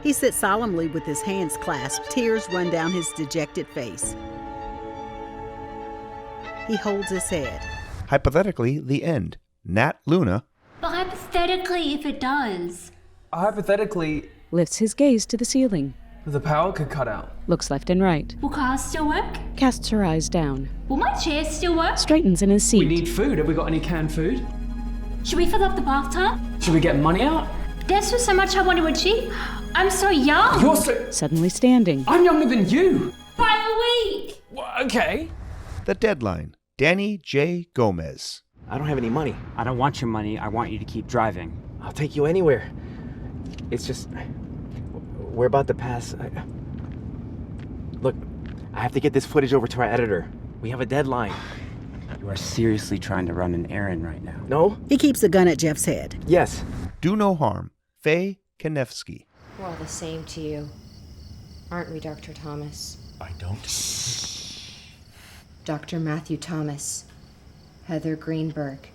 [SPEAKER 7] He sits solemnly with his hands clasped, tears run down his dejected face. He holds his head.
[SPEAKER 29] Hypothetically, the end. Nat Luna.
[SPEAKER 18] But hypothetically, if it does.
[SPEAKER 20] Hypothetically,
[SPEAKER 11] Lifts his gaze to the ceiling.
[SPEAKER 20] the power could cut out.
[SPEAKER 11] Looks left and right.
[SPEAKER 18] Will cars still work?
[SPEAKER 11] Casts her eyes down.
[SPEAKER 18] Will my chair still work?
[SPEAKER 11] Straightens in his seat.
[SPEAKER 20] We need food. Have we got any canned food?
[SPEAKER 18] Should we fill up the bathtub?
[SPEAKER 20] Should we get money out?
[SPEAKER 18] There's just so much I want to achieve. I'm so young.
[SPEAKER 20] You're so...
[SPEAKER 11] Suddenly standing.
[SPEAKER 20] I'm younger than you.
[SPEAKER 18] By a week.
[SPEAKER 20] Okay.
[SPEAKER 29] The Deadline. Danny J. Gomez.
[SPEAKER 21] I don't have any money. I don't want your money. I want you to keep driving. I'll take you anywhere. It's just... We're about to pass... Look, I have to get this footage over to our editor. We have a deadline. You are seriously trying to run an errand right now. No?
[SPEAKER 7] He keeps a gun at Jeff's head.
[SPEAKER 21] Yes.
[SPEAKER 29] Do No Harm. Faye Kanefsky.
[SPEAKER 22] We're all the same to you. Aren't we, Dr. Thomas?
[SPEAKER 29] I don't.
[SPEAKER 22] Dr. Matthew Thomas. Heather Greenberg.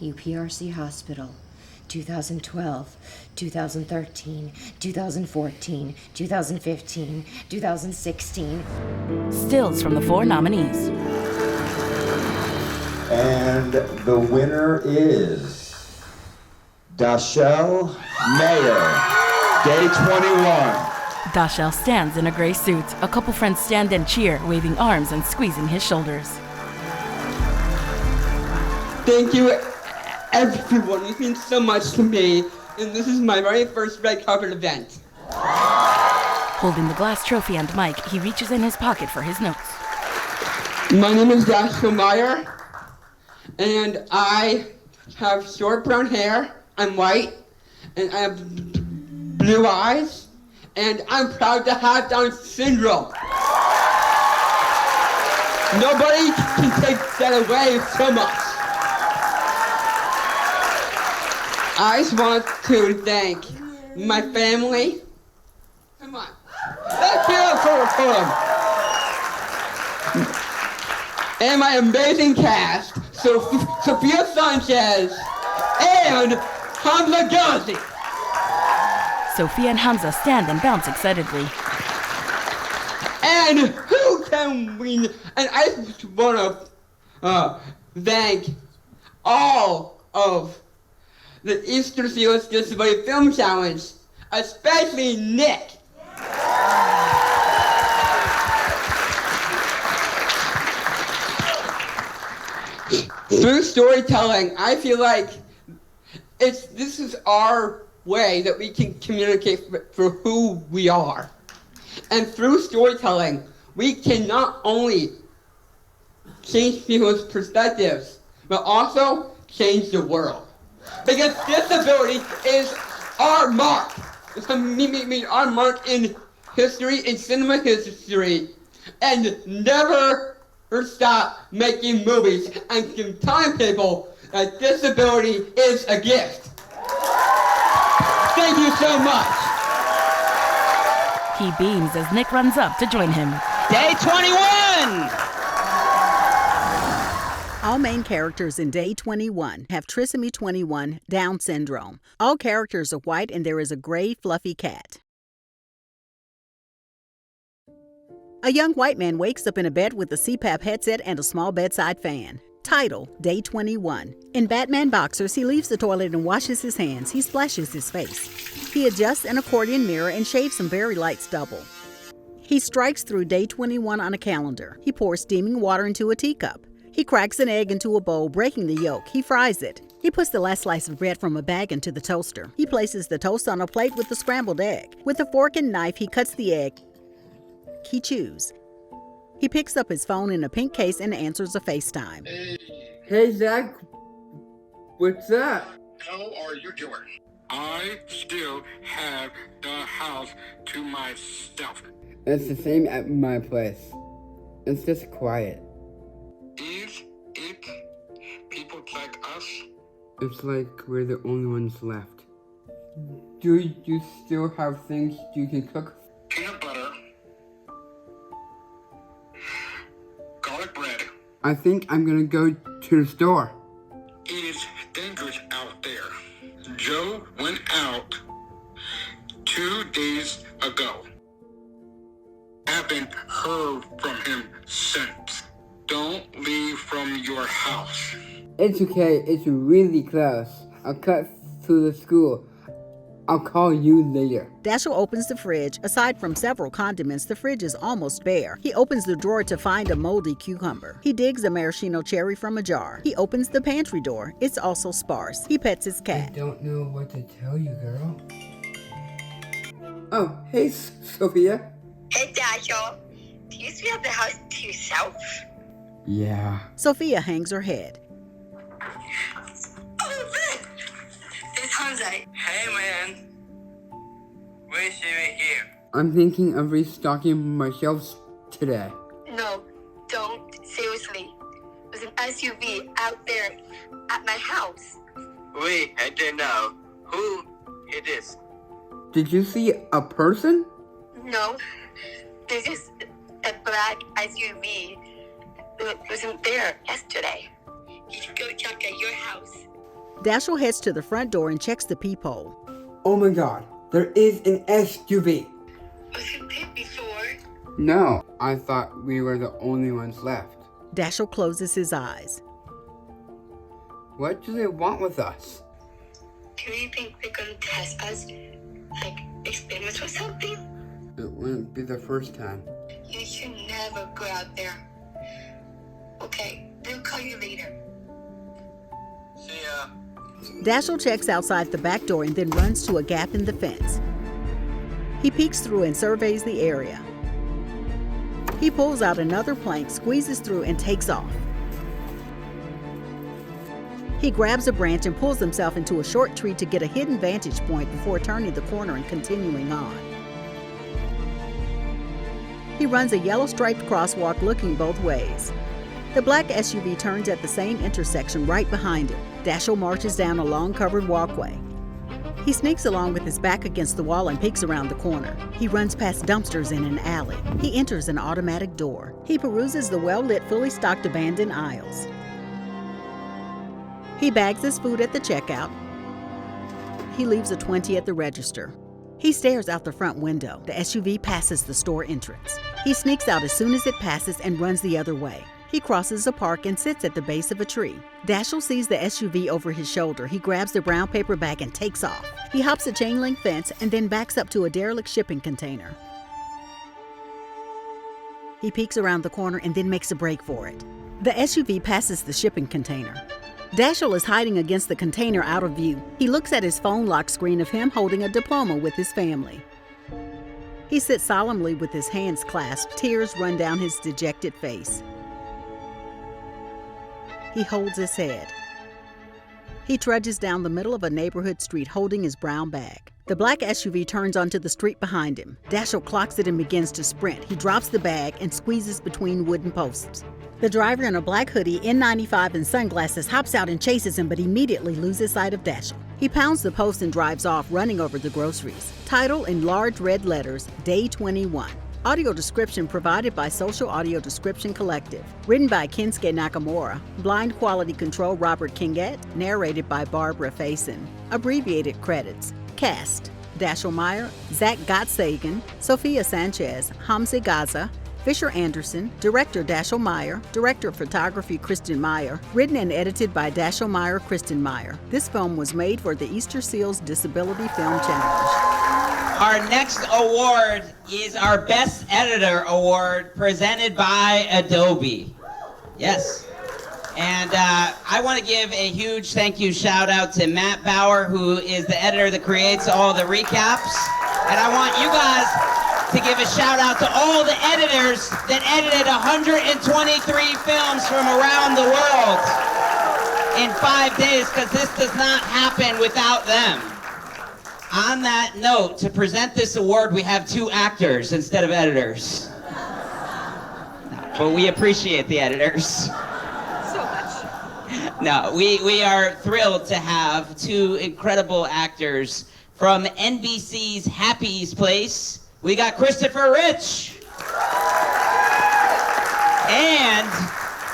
[SPEAKER 22] UPRC Hospital. 2012, 2013, 2014, 2015, 2016.
[SPEAKER 1] Stills from the 4 nominees.
[SPEAKER 4] And the winner is Dashiell Meyer, Day 21.
[SPEAKER 1] Dashiell stands in a gray suit. A couple friends stand and cheer, waving arms and squeezing his shoulders.
[SPEAKER 23] Thank you, everyone. It means so much to me, and this is my very first red carpet event.
[SPEAKER 1] Holding the glass trophy and mic, he reaches in his pocket for his notes.
[SPEAKER 23] My name is Dashiell Meyer, and I have short brown hair, I'm white, and I have blue eyes, and I'm proud to have Down syndrome. Nobody can take that away from us. I just want to thank my family. Come on. Let's give it for them. And my amazing cast, Sophia Sanchez and Hamza Ghazi.
[SPEAKER 1] Sophia and Hamza stand and bounce excitedly.
[SPEAKER 23] And who can we... And I just want to thank all of the Easter Seals Disability Film Challenge, especially Nick. Through storytelling, I feel like this is our way that we can communicate for who we are. And through storytelling, we can not only change people's perspectives, but also change the world. Because disability is our mark. It's our mark in history, in cinema history, and never stop making movies and telling people that disability is a gift. Thank you so much.
[SPEAKER 1] He beams as Nick runs up to join him.
[SPEAKER 6] Day 21!
[SPEAKER 7] All main characters in Day 21 have trisomy 21 Down syndrome. All characters are white and there is a gray, fluffy cat. A young white man wakes up in a bed with a CPAP headset and a small bedside fan. Title, Day 21. In Batman boxers, he leaves the toilet and washes his hands. He splashes his face. He adjusts an accordion mirror and shaves some very light stubble. He strikes through Day 21 on a calendar. He pours steaming water into a teacup. He cracks an egg into a bowl, breaking the yolk. He fries it. He puts the last slice of bread from a bag into the toaster. He places the toast on a plate with the scrambled egg. With a fork and knife, he cuts the egg. He chews. He picks up his phone in a pink case and answers a FaceTime.
[SPEAKER 23] Hey, Zach. What's up?
[SPEAKER 2] How are you doing? I still have the house to myself.
[SPEAKER 23] It's the same at my place. It's just quiet.
[SPEAKER 2] Is it people like us?
[SPEAKER 23] It's like we're the only ones left. Do you still have things you can cook?
[SPEAKER 2] Peanut butter. Garlic bread.
[SPEAKER 23] I think I'm gonna go to the store.
[SPEAKER 2] It is dangerous out there. Joe went out 2 days ago. Haven't heard from him since. Don't leave from your house.
[SPEAKER 23] It's okay, it's really close. I'll cut through the school. I'll call you later.
[SPEAKER 7] Dashiell opens the fridge. Aside from several condiments, the fridge is almost bare. He opens the drawer to find a moldy cucumber. He digs a maraschino cherry from a jar. He opens the pantry door. It's also sparse. He pets his cat.
[SPEAKER 23] I don't know what to tell you, girl. Oh, hey, Sophia.
[SPEAKER 5] Hey, Dashiell. Do you still have the house to yourself?
[SPEAKER 23] Yeah.
[SPEAKER 7] Sophia hangs her head.
[SPEAKER 5] Oh, look! There's Hanzai.
[SPEAKER 8] Hey, man. What are you doing here?
[SPEAKER 23] I'm thinking of restocking my shelves today.
[SPEAKER 5] No, don't. Seriously. There's an SUV out there at my house.
[SPEAKER 8] Wait, I don't know. Who it is?
[SPEAKER 23] Did you see a person?
[SPEAKER 5] No. There's just a black SUV that wasn't there yesterday. You should go check at your house.
[SPEAKER 7] Dashiell heads to the front door and checks the peephole.
[SPEAKER 23] Oh my god, there is an SUV.
[SPEAKER 5] Wasn't there before?
[SPEAKER 23] No, I thought we were the only ones left.
[SPEAKER 7] Dashiell closes his eyes.
[SPEAKER 23] What do they want with us?
[SPEAKER 5] Do you think they're gonna test us? Like experiments or something?
[SPEAKER 23] It wouldn't be the first time.
[SPEAKER 5] You should never go out there. Okay, they'll call you later.
[SPEAKER 8] See ya.
[SPEAKER 7] Dashiell checks outside the back door and then runs to a gap in the fence. He peeks through and surveys the area. He pulls out another plank, squeezes through, and takes off. He grabs a branch and pulls himself into a short tree to get a hidden vantage point before turning the corner and continuing on. He runs a yellow-striped crosswalk looking both ways. The black SUV turns at the same intersection right behind him. Dashiell marches down a long covered walkway. He sneaks along with his back against the wall and peeks around the corner. He runs past dumpsters in an alley. He enters an automatic door. He peruses the well-lit, fully stocked abandoned aisles. He bags his food at the checkout. He leaves a 20 at the register. He stares out the front window. The SUV passes the store entrance. He sneaks out as soon as it passes and runs the other way. He crosses a park and sits at the base of a tree. Dashiell sees the SUV over his shoulder. He grabs the brown paper bag and takes off. He hops a chain link fence and then backs up to a derelict shipping container. He peeks around the corner and then makes a break for it. The SUV passes the shipping container. Dashiell is hiding against the container out of view. He looks at his phone lock screen of him holding a diploma with his family. He sits solemnly with his hands clasped. Tears run down his dejected face. He holds his head. He trudges down the middle of a neighborhood street holding his brown bag. The black SUV turns onto the street behind him. Dashiell clocks it and begins to sprint. He drops the bag and squeezes between wooden posts. The driver in a black hoodie, N95 and sunglasses hops out and chases him but immediately loses sight of Dashiell. He pounds the post and drives off, running over the groceries. Title in large red letters, Day 21. Audio description provided by Social Audio Description Collective. Written by Kensuke Nakamura. Blind quality control Robert Kingett. Narrated by Barbara Faison. Abbreviated credits. Cast: Dashiell Meyer, Zach Gottsagen, Sophia Sanchez, Hamza Gaza, Fisher Anderson, Director Dashiell Meyer, Director of Photography Kristen Meyer, written and edited by Dashiell Meyer, Kristen Meyer. This film was made for the Easter Seals Disability Film Challenge.
[SPEAKER 6] Our next award is our Best Editor Award presented by Adobe. Yes. And I want to give a huge thank you shout out to Matt Bauer, who is the editor that creates all the recaps. And I want you guys to give a shout out to all the editors that edited 123 films from around the world in 5 days, because this does not happen without them. On that note, to present this award, we have 2 actors instead of editors. But we appreciate the editors. No, we are thrilled to have 2 incredible actors from NBC's Happy's Place. We got Christopher Rich. And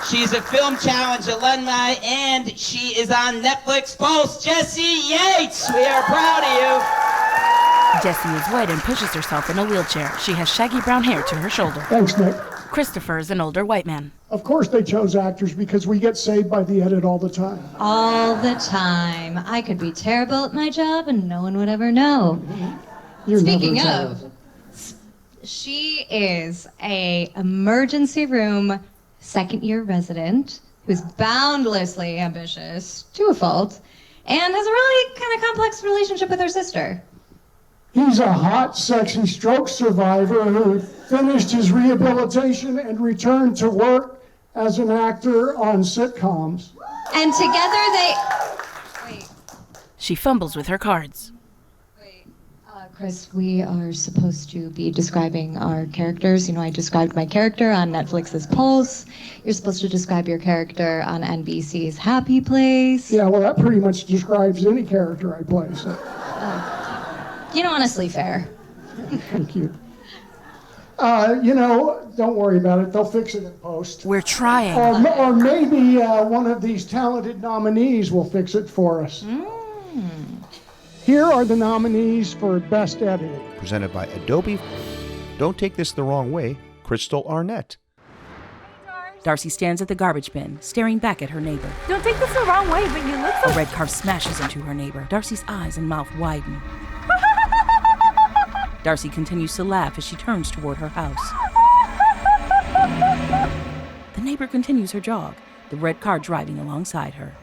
[SPEAKER 6] she's a Film Challenge alumni, and she is on Netflix Pulse, Jessie Yates. We are proud of you.
[SPEAKER 1] Jessie is white and pushes herself in a wheelchair. She has shaggy brown hair to her shoulder.
[SPEAKER 9] Thanks, Nick.
[SPEAKER 1] Christopher is an older white man.
[SPEAKER 9] Of course they chose actors because we get saved by the edit all the time.
[SPEAKER 10] All the time. I could be terrible at my job and no one would ever know.
[SPEAKER 9] You're
[SPEAKER 10] Speaking
[SPEAKER 9] never
[SPEAKER 10] of,
[SPEAKER 9] terrible.
[SPEAKER 10] she is a emergency room second-year resident who's boundlessly ambitious, to a fault, and has a really kind of complex relationship with her sister.
[SPEAKER 9] He's a hot, sexy stroke survivor who finished his rehabilitation and returned to work as an actor on sitcoms.
[SPEAKER 10] And together they... Wait,
[SPEAKER 1] She fumbles with her cards.
[SPEAKER 10] Chris, we are supposed to be describing our characters. You know, I described my character on Netflix's Pulse. You're supposed to describe your character on NBC's Happy Place.
[SPEAKER 9] Yeah, well, that pretty much describes any character I play. So.
[SPEAKER 10] You know, honestly, fair.
[SPEAKER 9] Thank you. You know, don't worry about it. They'll fix it in post.
[SPEAKER 1] We're trying.
[SPEAKER 9] Or maybe one of these talented nominees will fix it for us. Here are the nominees for Best Editing.
[SPEAKER 29] Presented by Adobe. Don't take this the wrong way, Crystal Arnett.
[SPEAKER 1] Darcy stands at the garbage bin, staring back at her neighbor.
[SPEAKER 18] Don't take this the wrong way, but you look
[SPEAKER 1] A red car smashes into her neighbor. Darcy's eyes and mouth widen. Darcy continues to laugh as she turns toward her house. The neighbor continues her jog, the red car driving alongside her.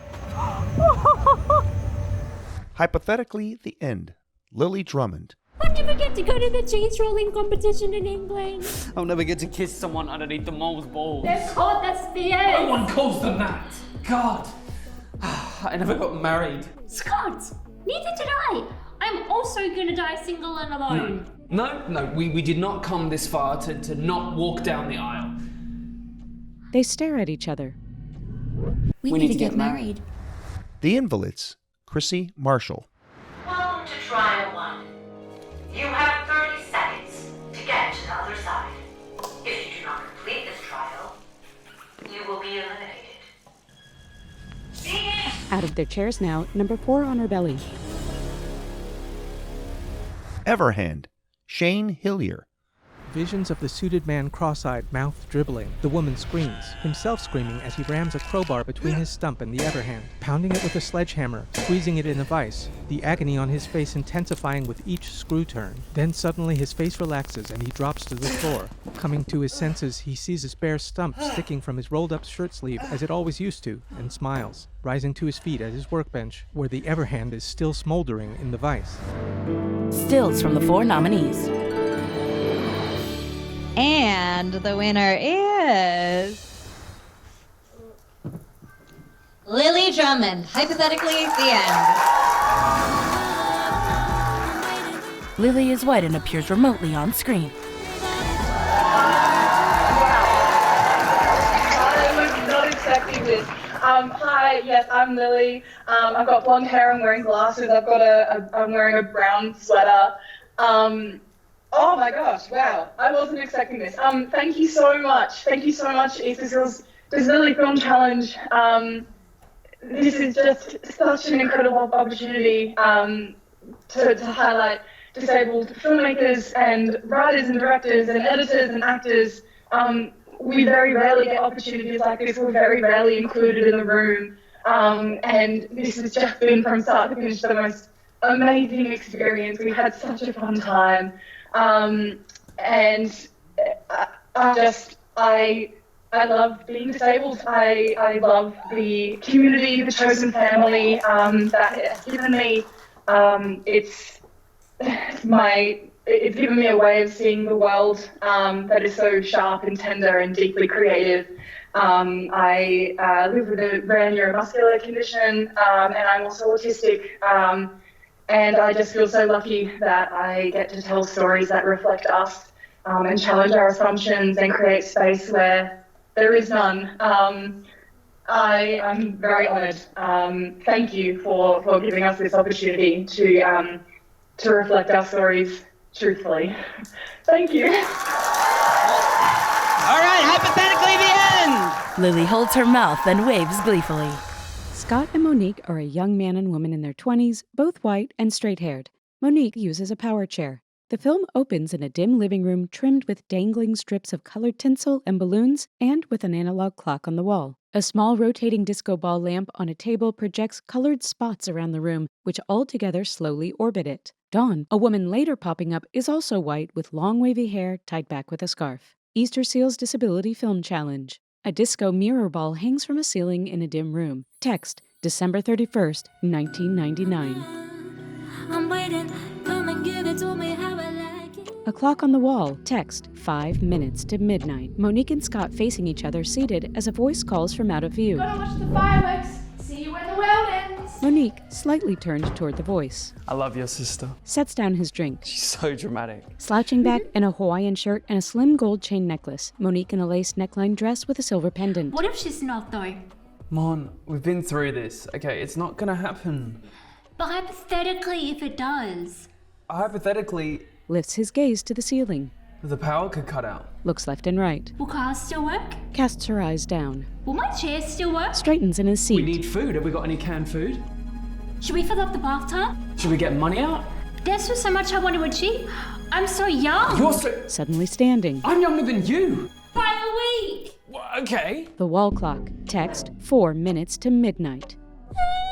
[SPEAKER 29] Hypothetically, the end. Lily Drummond.
[SPEAKER 18] I'll never get to go to the cheese rolling competition in England.
[SPEAKER 20] I'll never get to kiss someone underneath the mole's balls.
[SPEAKER 18] They're called the spears.
[SPEAKER 20] No one calls them that. God. I never got married.
[SPEAKER 18] Scott, neither did I. I'm also gonna die single and alone.
[SPEAKER 20] No, we did not come this far to not walk down the aisle.
[SPEAKER 11] They stare at each other.
[SPEAKER 18] We need to get married.
[SPEAKER 29] The Invalids. Chrissy Marshall.
[SPEAKER 31] Welcome to Trial 1. You have 30 seconds to get to the other side. If you do not complete this trial, you will be eliminated.
[SPEAKER 11] Out of their chairs now, number 4 on her belly.
[SPEAKER 29] Everhand. Shane Hillier.
[SPEAKER 12] Visions of the suited man cross-eyed, mouth dribbling. The woman screams, himself screaming as he rams a crowbar between his stump and the other hand, pounding it with a sledgehammer, squeezing it in a vise, the agony on his face intensifying with each screw turn. Then suddenly his face relaxes and he drops to the floor. Coming to his senses, he sees his bare stump sticking from his rolled-up shirt sleeve as it always used to, and smiles, rising to his feet at his workbench, where the other hand is still smoldering in the vise.
[SPEAKER 1] Stills from the 4 nominees.
[SPEAKER 10] And the winner is Lily Drummond. Hypothetically, the end.
[SPEAKER 1] Lily is white and appears remotely on screen.
[SPEAKER 13] I was not expecting this. Hi, yes, I'm Lily. I've got blonde hair, I'm wearing glasses, I'm wearing a brown sweater. Oh my gosh, wow, I wasn't expecting this. Thank you so much. Thank you so much, East Hills Disability Film Challenge. This is just such an incredible opportunity to highlight disabled filmmakers and writers and directors and editors and actors. We very rarely get opportunities like this. We're very rarely included in the room. And this has just been from start to finish the most amazing experience. We had such a fun time. And I love being disabled. I love the community, the chosen family that has given me. It's given me a way of seeing the world that is so sharp and tender and deeply creative. I live with a rare neuromuscular condition, and I'm also autistic. And I just feel so lucky that I get to tell stories that reflect us and challenge our assumptions and create space where there is none. I'm very honoured. Thank you for giving us this opportunity to reflect our stories truthfully. Thank you.
[SPEAKER 6] All right, hypothetically the end.
[SPEAKER 1] Lily holds her mouth and waves gleefully.
[SPEAKER 11] Scott and Monique are a young man and woman in their 20s, both white and straight-haired. Monique uses a power chair. The film opens in a dim living room trimmed with dangling strips of colored tinsel and balloons and with an analog clock on the wall. A small rotating disco ball lamp on a table projects colored spots around the room, which all together slowly orbit it. Dawn, a woman later popping up, is also white with long wavy hair tied back with a scarf. Easter Seals Disability Film Challenge. A disco mirror ball hangs from a ceiling in a dim room. Text, December 31st, 1999.
[SPEAKER 18] I'm waiting, come and give it to me how I like it.
[SPEAKER 11] A clock on the wall. Text, 5 minutes to midnight. Monique and Scott facing each other seated as a voice calls from out of view.
[SPEAKER 18] Gotta watch the fireworks. See you when the world ends.
[SPEAKER 11] Monique, slightly turned toward the voice.
[SPEAKER 20] I love your sister.
[SPEAKER 11] Sets down his drink.
[SPEAKER 20] She's so dramatic.
[SPEAKER 11] Slouching back in a Hawaiian shirt and a slim gold chain necklace. Monique in a lace neckline dress with a silver pendant.
[SPEAKER 18] What if she's not though?
[SPEAKER 20] Mon, we've been through this. Okay, it's not gonna happen.
[SPEAKER 18] But hypothetically, if it does.
[SPEAKER 20] Hypothetically,
[SPEAKER 11] lifts his gaze to the ceiling.
[SPEAKER 20] the power could cut out.
[SPEAKER 11] Looks left and right.
[SPEAKER 18] Will cars still work?
[SPEAKER 11] Casts her eyes down.
[SPEAKER 18] Will my chair still work?
[SPEAKER 11] Straightens in his seat.
[SPEAKER 20] We need food. Have we got any canned food?
[SPEAKER 18] Should we fill up the bathtub?
[SPEAKER 20] Should we get money out?
[SPEAKER 18] There's just so much I want to achieve. I'm so young.
[SPEAKER 20] You're so...
[SPEAKER 11] Suddenly standing.
[SPEAKER 20] I'm younger than you.
[SPEAKER 18] By a week.
[SPEAKER 20] Okay.
[SPEAKER 11] The wall clock. Text, 4 minutes to midnight.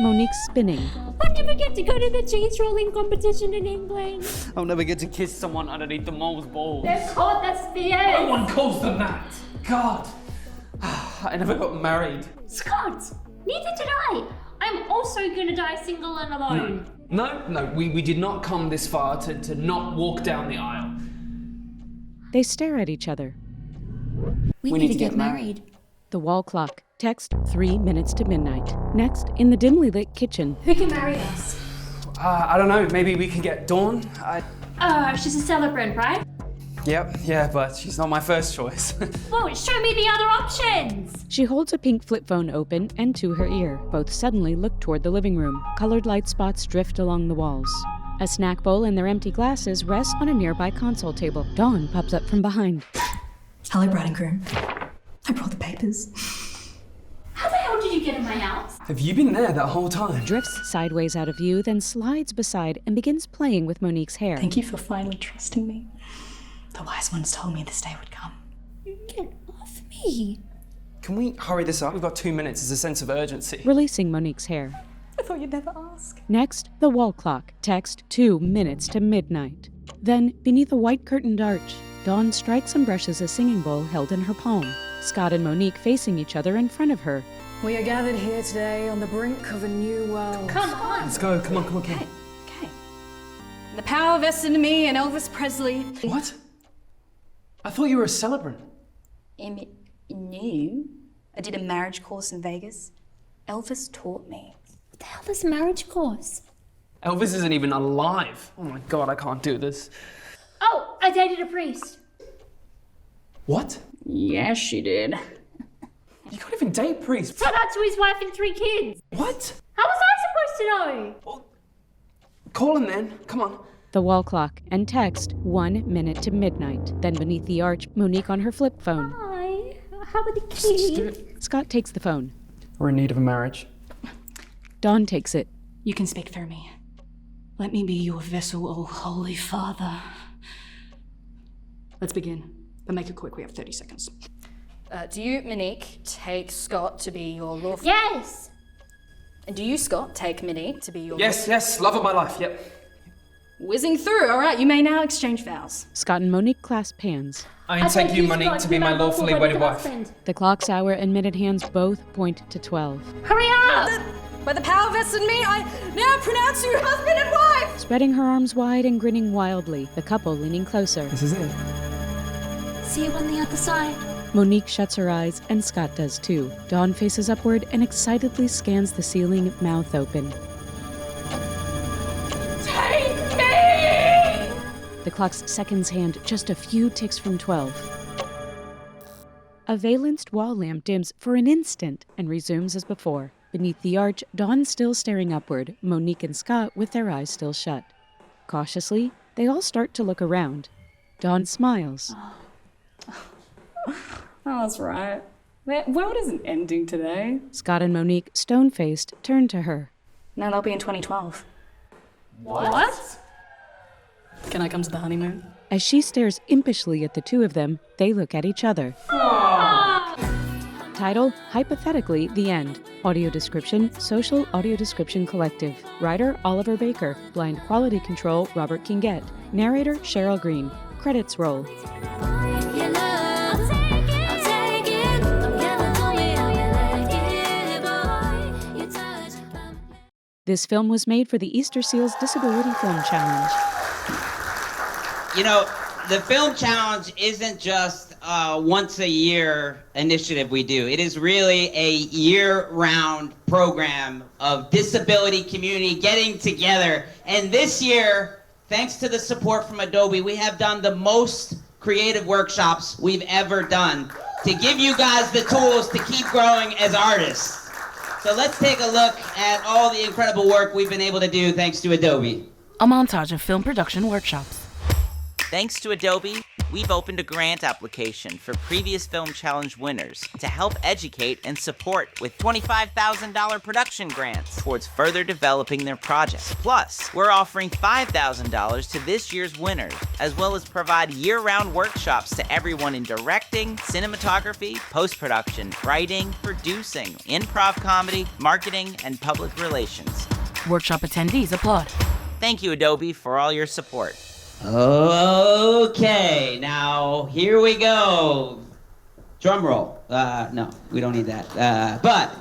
[SPEAKER 11] Monique spinning.
[SPEAKER 18] I never get to go to the cheese rolling competition in England.
[SPEAKER 20] I'll never get to kiss someone underneath the mole's balls.
[SPEAKER 18] They're called the spears.
[SPEAKER 20] No one calls them that. God. I never got married.
[SPEAKER 18] Scott, neither did I. I'm also gonna die single and alone.
[SPEAKER 20] No, we did not come this far to not walk down the aisle.
[SPEAKER 11] They stare at each other.
[SPEAKER 18] We need to get married.
[SPEAKER 11] The wall clock. Text, 3 minutes to midnight. Next, in the dimly lit kitchen.
[SPEAKER 18] Who can marry us?
[SPEAKER 20] I don't know, maybe we can get Dawn?
[SPEAKER 18] She's a celebrant, right?
[SPEAKER 20] Yep, yeah, but she's not my first choice.
[SPEAKER 18] Well, show me the other options.
[SPEAKER 11] She holds a pink flip phone open and to her ear. Both suddenly look toward the living room. Colored light spots drift along the walls. A snack bowl and their empty glasses rest on a nearby console table. Dawn pops up from behind.
[SPEAKER 14] Hello, bride and groom. I brought the papers.
[SPEAKER 18] How the hell did you get in my house?
[SPEAKER 20] Have you been there that whole time?
[SPEAKER 11] Drifts sideways out of view, then slides beside and begins playing with Monique's hair.
[SPEAKER 14] Thank you for finally trusting me. The wise ones told me this day would come.
[SPEAKER 18] Get off me.
[SPEAKER 20] Can we hurry this up? We've got 2 minutes. There's a sense of urgency.
[SPEAKER 11] Releasing Monique's hair.
[SPEAKER 14] I thought you'd never ask.
[SPEAKER 11] Next, the wall clock. Text 2 minutes to midnight. Then, beneath a white curtained arch, Dawn strikes and brushes a singing bowl held in her palm. Scott and Monique facing each other in front of her.
[SPEAKER 3] We are gathered here today on the brink of a new world.
[SPEAKER 18] Come on.
[SPEAKER 20] Let's go. Come on.
[SPEAKER 3] Okay. The power vested in me and Elvis Presley.
[SPEAKER 20] What? I thought you were a celebrant.
[SPEAKER 14] No. I did a marriage course in Vegas. Elvis taught me.
[SPEAKER 18] What the hell is a marriage course?
[SPEAKER 20] Elvis isn't even alive. Oh my God, I can't do this.
[SPEAKER 18] Oh, I dated a priest.
[SPEAKER 20] What?
[SPEAKER 3] Yes, she did.
[SPEAKER 20] You can't even date priests.
[SPEAKER 18] Tell that to his wife and 3 kids.
[SPEAKER 20] What?
[SPEAKER 18] How was I supposed to know?
[SPEAKER 20] Well, call him then. Come on.
[SPEAKER 11] The wall clock and text 1 minute to midnight. Then beneath the arch, Monique on her flip phone.
[SPEAKER 18] Hi. How are the kids?
[SPEAKER 11] Scott takes the phone.
[SPEAKER 20] We're in need of a marriage.
[SPEAKER 11] Dawn takes it.
[SPEAKER 3] You can speak through me. Let me be your vessel, O Holy Father. Let's begin, but make it quick. We have 30 seconds. Do you, Monique, take Scott to be your lawful...
[SPEAKER 18] Yes!
[SPEAKER 3] And do you, Scott, take Monique to be your...
[SPEAKER 20] Yes. Love of my life, yep.
[SPEAKER 3] Whizzing through. All right, you may now exchange vows.
[SPEAKER 11] Scott and Monique clasp hands.
[SPEAKER 20] I take you, Monique, to be my lawfully wedded wife.
[SPEAKER 18] husband.
[SPEAKER 11] The clock's hour and minute hands both point to 12.
[SPEAKER 18] Hurry up!
[SPEAKER 3] By the power vested in me, I now pronounce you husband and wife!
[SPEAKER 11] Spreading her arms wide and grinning wildly, the couple leaning closer.
[SPEAKER 20] This is it.
[SPEAKER 18] See you on the other side.
[SPEAKER 11] Monique shuts her eyes, and Scott does too. Dawn faces upward and excitedly scans the ceiling, mouth open.
[SPEAKER 18] Take me!
[SPEAKER 11] The clock's seconds hand just a few ticks from 12. A valenced wall lamp dims for an instant and resumes as before. Beneath the arch, Dawn still staring upward, Monique and Scott with their eyes still shut. Cautiously, they all start to look around. Dawn smiles.
[SPEAKER 3] Oh, that's right. The world isn't ending today.
[SPEAKER 11] Scott and Monique, stone-faced, turn to her.
[SPEAKER 3] No, that'll be in 2012.
[SPEAKER 18] What?
[SPEAKER 3] Can I come to the honeymoon?
[SPEAKER 11] As she stares impishly at the two of them, they look at each other. Title, hypothetically, The End. Audio description, Social Audio Description Collective. Writer, Oliver Baker. Blind quality control, Robert Kinguet. Narrator, Cheryl Green. Credits roll. This film was made for the Easter Seals Disability Film Challenge.
[SPEAKER 6] You know, the Film Challenge isn't just a once-a-year initiative we do. It is really a year-round program of disability community getting together. And this year, thanks to the support from Adobe, we have done the most creative workshops we've ever done to give you guys the tools to keep growing as artists. So let's take a look at all the incredible work we've been able to do thanks to Adobe.
[SPEAKER 1] A montage of film production workshops.
[SPEAKER 15] Thanks to Adobe, we've opened a grant application for previous Film Challenge winners to help educate and support with $25,000 production grants towards further developing their projects. Plus, we're offering $5,000 to this year's winners, as well as provide year-round workshops to everyone in directing, cinematography, post-production, writing, producing, improv comedy, marketing, and public relations.
[SPEAKER 1] Workshop attendees applaud.
[SPEAKER 15] Thank you, Adobe, for all your support.
[SPEAKER 6] Okay, now here we go. Drum roll. No, we don't need that. But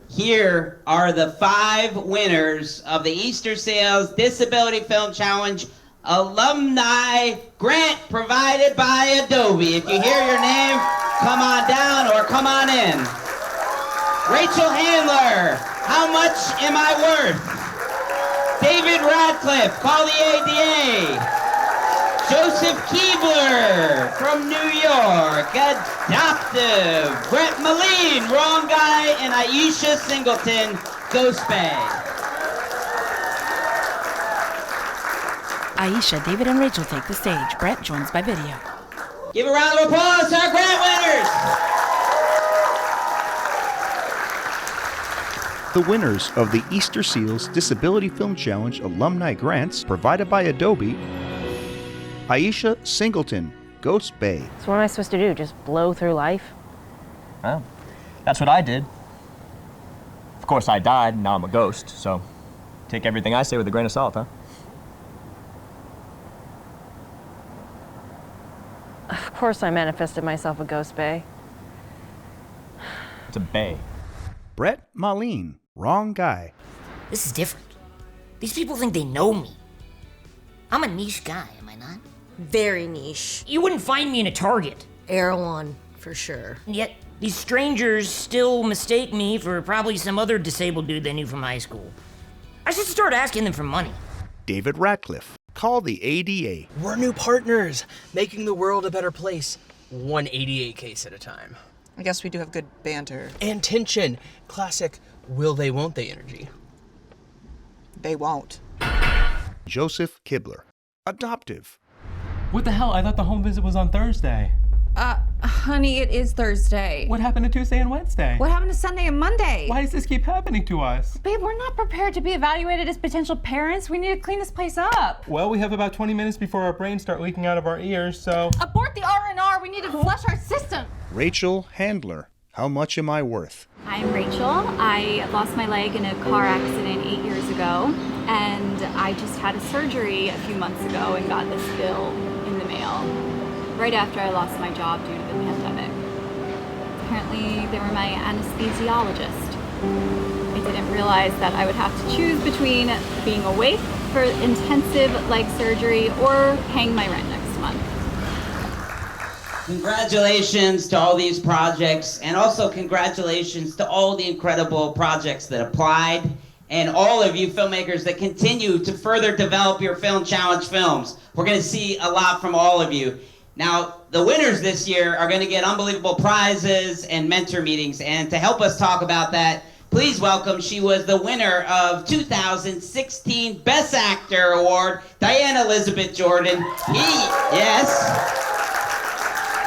[SPEAKER 6] here are the 5 winners of the Easter Seals Disability Film Challenge alumni grant provided by Adobe. If you hear your name, come on down or come on in. Rachel Handler, how much am I worth? David Radcliffe, call the ADA. Joseph Keebler from New York, Adoptive. Brett Moline, Wrong Guy, and Aisha Singleton, Ghost Bay.
[SPEAKER 1] Aisha, David, and Rachel take the stage. Brett joins by video.
[SPEAKER 6] Give a round of applause to our grant winners.
[SPEAKER 29] The winners of the Easter Seals Disability Film Challenge alumni grants provided by Adobe: Aisha Singleton, Ghost Bay.
[SPEAKER 16] So what am I supposed to do? Just blow through life?
[SPEAKER 17] Well, that's what I did. Of course, I died, and now I'm a ghost, so take everything I say with a grain of salt, huh?
[SPEAKER 16] Of course I manifested myself a ghost bay.
[SPEAKER 17] It's a bay.
[SPEAKER 29] Brett Marlene. Wrong guy.
[SPEAKER 19] This is different. These people think they know me. I'm a niche guy, am I not?
[SPEAKER 21] Very niche.
[SPEAKER 19] You wouldn't find me in a Target.
[SPEAKER 21] Erewhon, for sure.
[SPEAKER 19] And yet, these strangers still mistake me for probably some other disabled dude they knew from high school. I should start asking them for money.
[SPEAKER 29] David Ratcliffe. Call the ADA.
[SPEAKER 22] We're new partners, making the world a better place, one ADA case at a time.
[SPEAKER 24] I guess we do have good banter.
[SPEAKER 22] And tension. Classic will they, won't they energy.
[SPEAKER 24] They won't.
[SPEAKER 29] Joseph Kibler. Adoptive.
[SPEAKER 20] What the hell? I thought the home visit was on Thursday.
[SPEAKER 25] Honey, it is Thursday.
[SPEAKER 20] What happened to Tuesday and Wednesday?
[SPEAKER 25] What happened to Sunday and Monday?
[SPEAKER 20] Why does this keep happening to us?
[SPEAKER 25] Babe, we're not prepared to be evaluated as potential parents. We need to clean this place up.
[SPEAKER 20] Well, we have about 20 minutes before our brains start leaking out of our ears, so...
[SPEAKER 25] Abort the R&R. We need to flush our system.
[SPEAKER 29] Rachel Handler. How much am I worth?
[SPEAKER 26] I'm Rachel. I lost my leg in a car accident 8 years ago, and I just had a surgery a few months ago and got this bill in the mail right after I lost my job due to the pandemic. Apparently, they were my anesthesiologist. I didn't realize that I would have to choose between being awake for intensive leg surgery or paying my rent next month.
[SPEAKER 6] Congratulations to all these projects, and also congratulations to all the incredible projects that applied, and all of you filmmakers that continue to further develop your Film Challenge films. We're going to see a lot from all of you. Now, the winners this year are going to get unbelievable prizes and mentor meetings, and to help us talk about that, please welcome, she was the winner of 2016 Best Actor Award, Diane Elizabeth Jordan.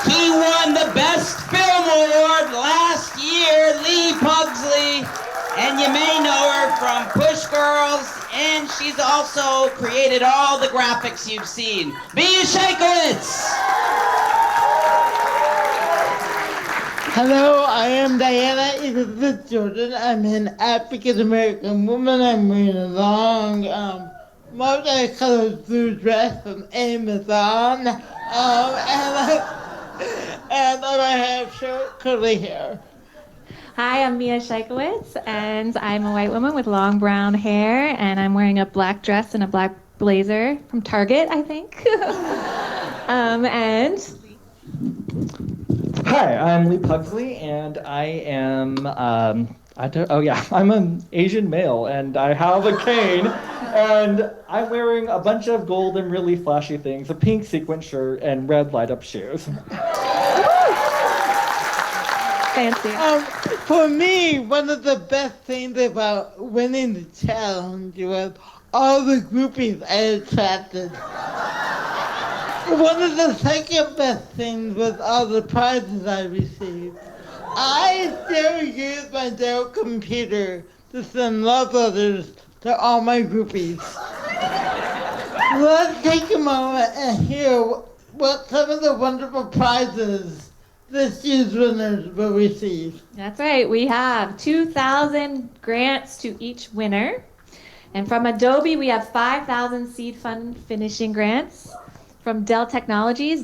[SPEAKER 6] He won the Best Film Award last year, Lee Pugsley, and you may know her from Push Girls, and she's also created all the graphics you've seen. Mia Shakelitz!
[SPEAKER 27] Hello, I am Diana Elizabeth Jordan. I'm an African-American woman. I'm wearing a long, multicolored blue dress from Amazon, and I have short, curly hair.
[SPEAKER 10] Hi, I'm Mia Shakelitz, and I'm a white woman with long brown hair, and I'm wearing a black dress and a black blazer from Target, I think. And...
[SPEAKER 28] Hi, I'm Lee Pugsley, and I am, I'm an Asian male, and I have a cane, and I'm wearing a bunch of gold and really flashy things, a pink sequin shirt, and red light-up shoes.
[SPEAKER 10] Fancy.
[SPEAKER 27] For me, one of the best things about winning the challenge was all the groupies I attracted. One of the second best things was all the prizes I received. I still use my Dell computer to send love letters to all my groupies. Let's take a moment and hear what some of the wonderful prizes this year's winners will receive.
[SPEAKER 10] That's right, we have 2,000 grants to each winner. And from Adobe, we have 5,000 seed fund finishing grants. From Dell Technologies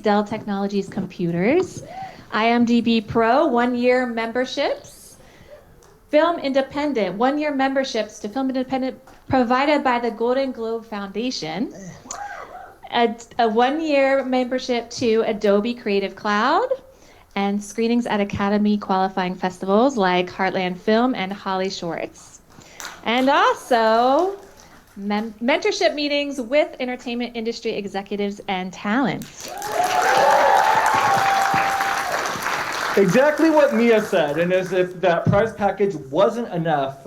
[SPEAKER 10] computers. IMDb Pro, 1-year memberships. Film Independent, 1-year memberships to Film Independent provided by the Golden Globe Foundation. A 1-year membership to Adobe Creative Cloud. And screenings at Academy qualifying festivals like Heartland Film and Holly Shorts. And also, mentorship meetings with entertainment industry executives and talents.
[SPEAKER 28] Exactly what Mia said, and as if that prize package wasn't enough,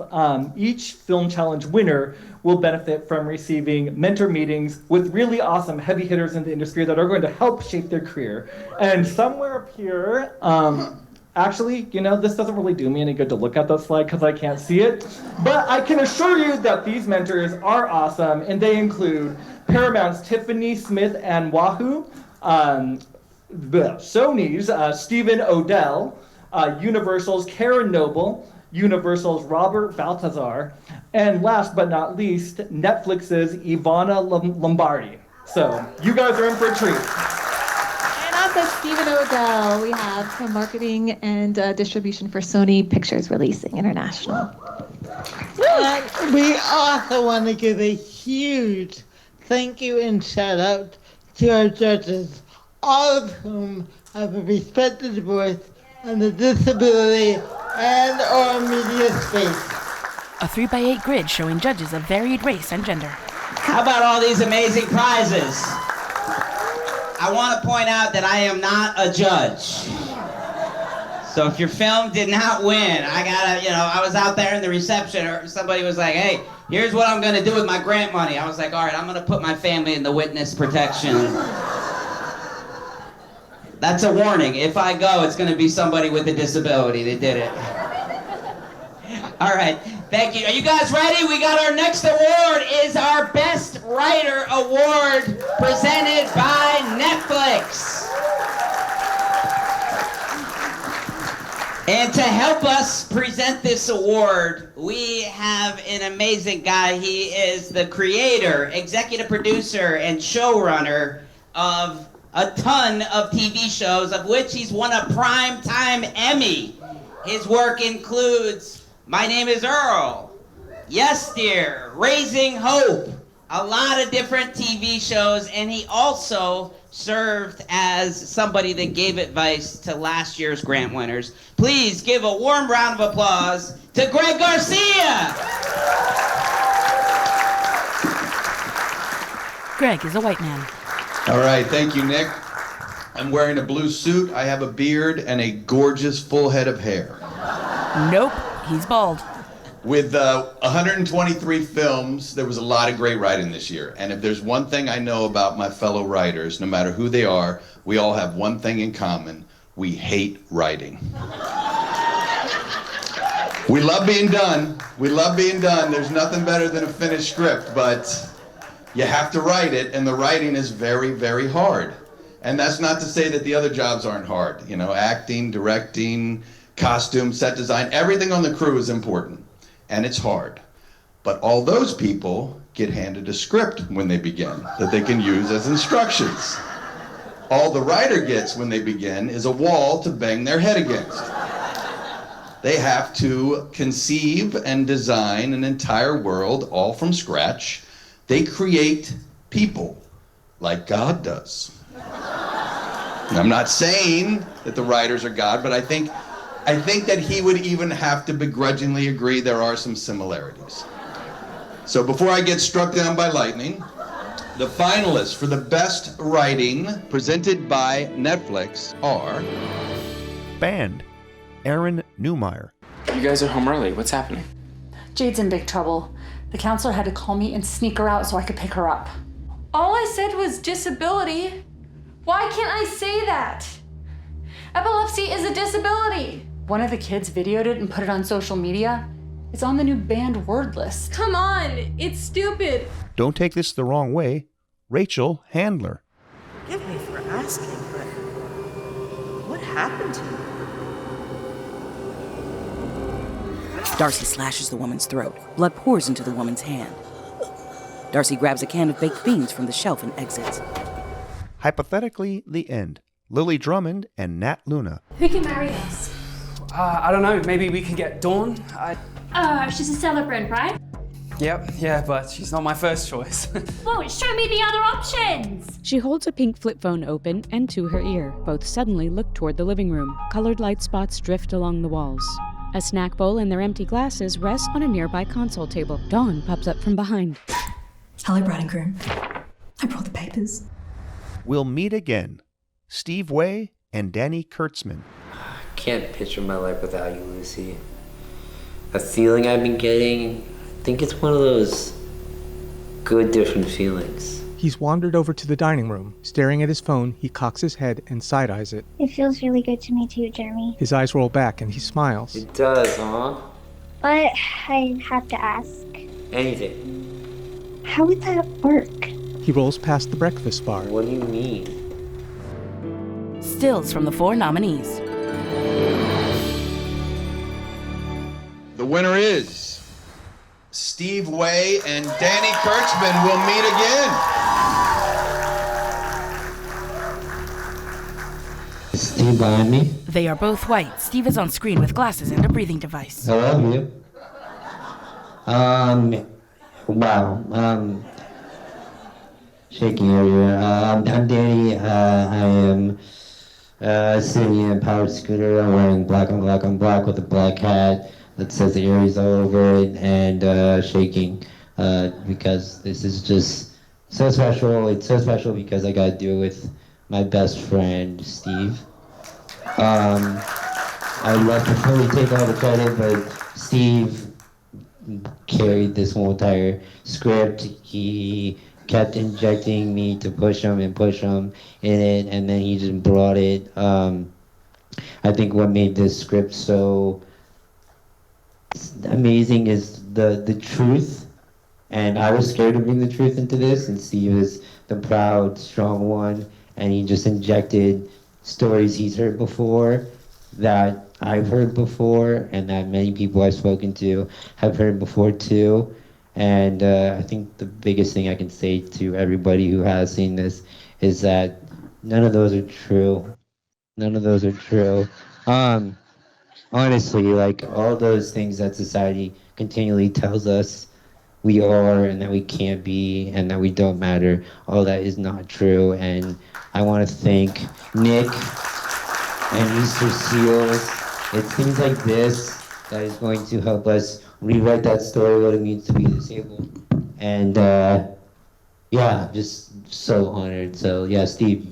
[SPEAKER 28] each Film Challenge winner will benefit from receiving mentor meetings with really awesome heavy hitters in the industry that are going to help shape their career. And somewhere up here, actually, this doesn't really do me any good to look at this slide because I can't see it, but I can assure you that these mentors are awesome, and they include Paramount's Tiffany Smith and Wahoo, Sony's Stephen Odell, Universal's Karen Noble, Universal's Robert Baltazar, and last but not least, Netflix's Ivana Lombardi. So you guys are in for a treat.
[SPEAKER 2] And also Stephen Odell, we have some marketing and distribution for Sony Pictures Releasing International.
[SPEAKER 27] And we also want to give a huge thank you and shout out to our judges, all of whom have a respected voice in the disability and or media space.
[SPEAKER 1] A 3x8 grid showing judges of varied race and gender.
[SPEAKER 6] How about all these amazing prizes? I want to point out that I am not a judge. So if your film did not win, I was out there in the reception, or somebody was like, hey, here's what I'm going to do with my grant money. I was like, all right, I'm going to put my family in the witness protection. That's a warning. If I go, it's going to be somebody with a disability that did it. All right, thank you. Are you guys ready? We got our next award is our Best Writer Award presented by Netflix. And to help us present this award, we have an amazing guy. He is the creator, executive producer, and showrunner of a ton of TV shows, of which he's won a Primetime Emmy. His work includes My Name is Earl, Yes Dear, Raising Hope, a lot of different TV shows, and he also served as somebody that gave advice to last year's grant winners. Please give a warm round of applause to Greg Garcia.
[SPEAKER 1] Greg is a white man.
[SPEAKER 4] All right, thank you, Nick. I'm wearing a blue suit, I have a beard, and a gorgeous full head of hair.
[SPEAKER 1] Nope, he's bald.
[SPEAKER 4] With 123 films, there was a lot of great writing this year. And if there's one thing I know about my fellow writers, no matter who they are, we all have one thing in common. We hate writing. We love being done. We love being done. There's nothing better than a finished script, but you have to write it, and the writing is very, very hard. And that's not to say that the other jobs aren't hard. You know, acting, directing, costume, set design, everything on the crew is important. And it's hard. But all those people get handed a script when they begin that they can use as instructions. All the writer gets when they begin is a wall to bang their head against. They have to conceive and design an entire world all from scratch. They create people like God does. And I'm not saying that the writers are God, but I think that he would even have to begrudgingly agree there are some similarities. So before I get struck down by lightning, the finalists for the best writing presented by Netflix are...
[SPEAKER 29] Band, Aaron Newmeyer.
[SPEAKER 20] You guys are home early. What's happening?
[SPEAKER 5] Jade's in big trouble. The counselor had to call me and sneak her out so I could pick her up.
[SPEAKER 25] All I said was disability. Why can't I say that? Epilepsy is a disability.
[SPEAKER 5] One of the kids videoed it and put it on social media. It's on the new banned word list.
[SPEAKER 25] Come on, it's stupid.
[SPEAKER 29] Don't take this the wrong way. Rachel Handler.
[SPEAKER 7] Forgive me for asking, but what happened to you?
[SPEAKER 8] Darcy slashes the woman's throat. Blood pours into the woman's hand. Darcy grabs a can of baked beans from the shelf and exits.
[SPEAKER 29] Hypothetically, the end. Lily Drummond and Nat Luna.
[SPEAKER 18] Who can marry us?
[SPEAKER 20] I don't know. Maybe we can get Dawn.
[SPEAKER 18] She's a celebrant, right?
[SPEAKER 20] Yep, yeah, but she's not my first choice.
[SPEAKER 18] Well, show me the other options.
[SPEAKER 11] She holds a pink flip phone open and to her ear. Both suddenly look toward the living room. Colored light spots drift along the walls. A snack bowl and their empty glasses rest on a nearby console table. Dawn pops up from behind.
[SPEAKER 14] Hello, bride and groom. I brought the papers.
[SPEAKER 29] We'll meet again. Steve Way and Danny Kurtzman.
[SPEAKER 9] Can't picture my life without you, Lucy. A feeling I've been getting, I think it's one of those good different feelings.
[SPEAKER 12] He's wandered over to the dining room. Staring at his phone, he cocks his head and side-eyes it.
[SPEAKER 13] It feels really good to me too, Jeremy.
[SPEAKER 12] His eyes roll back and he smiles.
[SPEAKER 9] It does, huh?
[SPEAKER 13] But I have to ask.
[SPEAKER 9] Anything.
[SPEAKER 13] How would that work?
[SPEAKER 12] He rolls past the breakfast bar.
[SPEAKER 9] What do you mean?
[SPEAKER 1] stills from the 4 nominees.
[SPEAKER 4] The winner is Steve Way and Danny Kurtzman will meet again.
[SPEAKER 9] Steve behind me?
[SPEAKER 1] They are both white. Steve is on screen with glasses and a breathing device.
[SPEAKER 9] I love you. Wow. Shaking everywhere. I'm Danny. I am sitting in a powered scooter. I'm wearing black on black on black with a black hat that says the Aries all over it, and shaking because this is just so special. It's so special because I got to do it with my best friend, Steve. I'd love to fully take all the credit, but Steve carried this whole entire script. He kept injecting me to push him in it, and then he just brought it. I think what made this script so amazing is the truth, and I was scared to bring the truth into this, and Steve is the proud, strong one, and he just injected stories he's heard before, that I've heard before, and that many people I've spoken to have heard before too. And I think the biggest thing I can say to everybody who has seen this is that none of those are true. None of those are true. Honestly, like all those things that society continually tells us we are and that we can't be and that we don't matter, all that is not true. And I want to thank Nick and Easter Seals. It's things like this that is going to help us rewrite that story, what it means to be disabled. And yeah, just so honored. So yeah, Steve.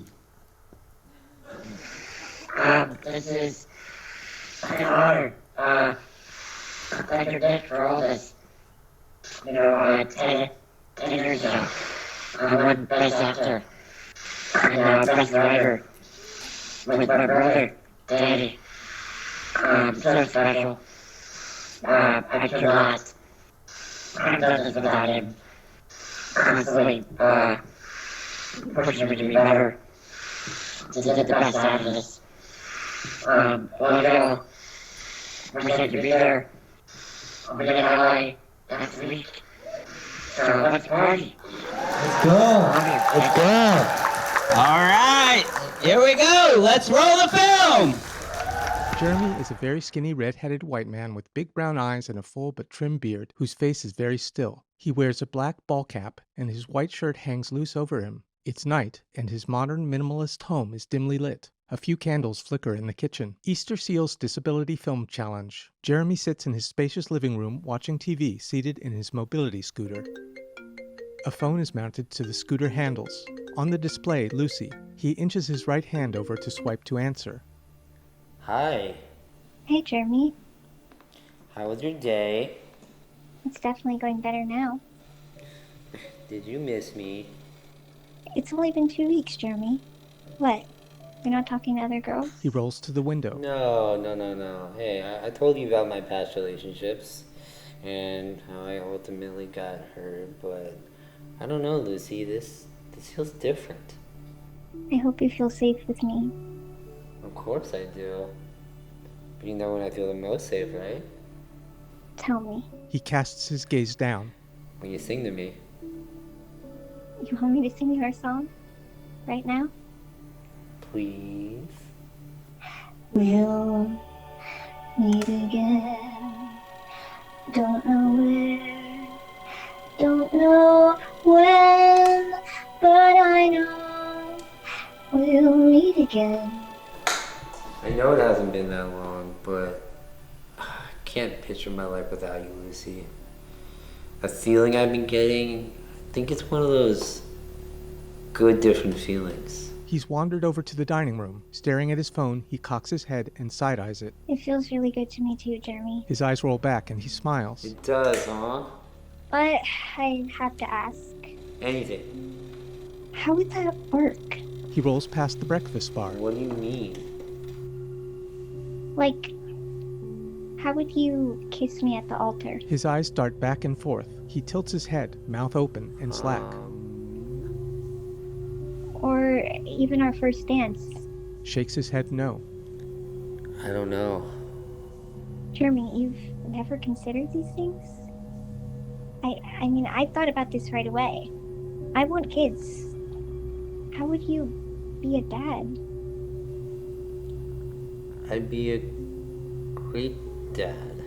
[SPEAKER 3] This is an honor. Thank you, Nick, for all this. 10 years ago, I won Best Actor and Best Writer with my brother, Danny. So special. I could not. I've done this without him. Constantly pushing me to be better, to get the best out of this. We're going to be there. I'm going to get LA next week. So let's party.
[SPEAKER 9] Let's go. Let's go.
[SPEAKER 6] All right, here we go. Let's roll the film.
[SPEAKER 12] Jeremy is a very skinny red-headed white man with big brown eyes and a full but trim beard whose face is very still. He wears a black ball cap and his white shirt hangs loose over him. It's night and his modern minimalist home is dimly lit. A few candles flicker in the kitchen. Easter Seals Disability Film Challenge. Jeremy sits in his spacious living room watching TV seated in his mobility scooter. A phone is mounted to the scooter handles. On the display, Lucy. He inches his right hand over to swipe to answer.
[SPEAKER 9] Hi.
[SPEAKER 13] Hey, Jeremy.
[SPEAKER 9] How was your day?
[SPEAKER 13] It's definitely going better now.
[SPEAKER 9] Did you miss me?
[SPEAKER 13] It's only been 2 weeks, Jeremy. What? You're not talking to other girls?
[SPEAKER 12] He rolls to the window.
[SPEAKER 9] No. Hey, I told you about my past relationships and how I ultimately got hurt, but I don't know, Lucy. This feels different.
[SPEAKER 13] I hope you feel safe with me.
[SPEAKER 9] Of course I do. But you know when I feel the most safe, right?
[SPEAKER 13] Tell me.
[SPEAKER 12] He casts his gaze down.
[SPEAKER 9] When you sing to me.
[SPEAKER 13] You want me to sing you our song? Right now?
[SPEAKER 9] Please?
[SPEAKER 13] We'll meet again. Don't know where, don't know when, but I know we'll meet again.
[SPEAKER 9] I know it hasn't been that long, but I can't picture my life without you, Lucy. A feeling I've been getting, I think it's one of those good different feelings.
[SPEAKER 12] He's wandered over to the dining room. Staring at his phone, he cocks his head and side-eyes it.
[SPEAKER 13] It feels really good to me too, Jeremy.
[SPEAKER 12] His eyes roll back and he smiles.
[SPEAKER 9] It does, huh?
[SPEAKER 13] But I have to ask.
[SPEAKER 9] Anything.
[SPEAKER 13] How would that work?
[SPEAKER 12] He rolls past the breakfast bar.
[SPEAKER 9] What do you mean?
[SPEAKER 13] Like, how would you kiss me at the altar?
[SPEAKER 12] His eyes dart back and forth. He tilts his head, mouth open and slack.
[SPEAKER 13] Or even our first dance.
[SPEAKER 12] shakes his head no.
[SPEAKER 15] I don't know.
[SPEAKER 13] Jeremy, you've never considered these things? I mean, I thought about this right away. I want kids. How would you be a dad?
[SPEAKER 15] I'd be a great dad.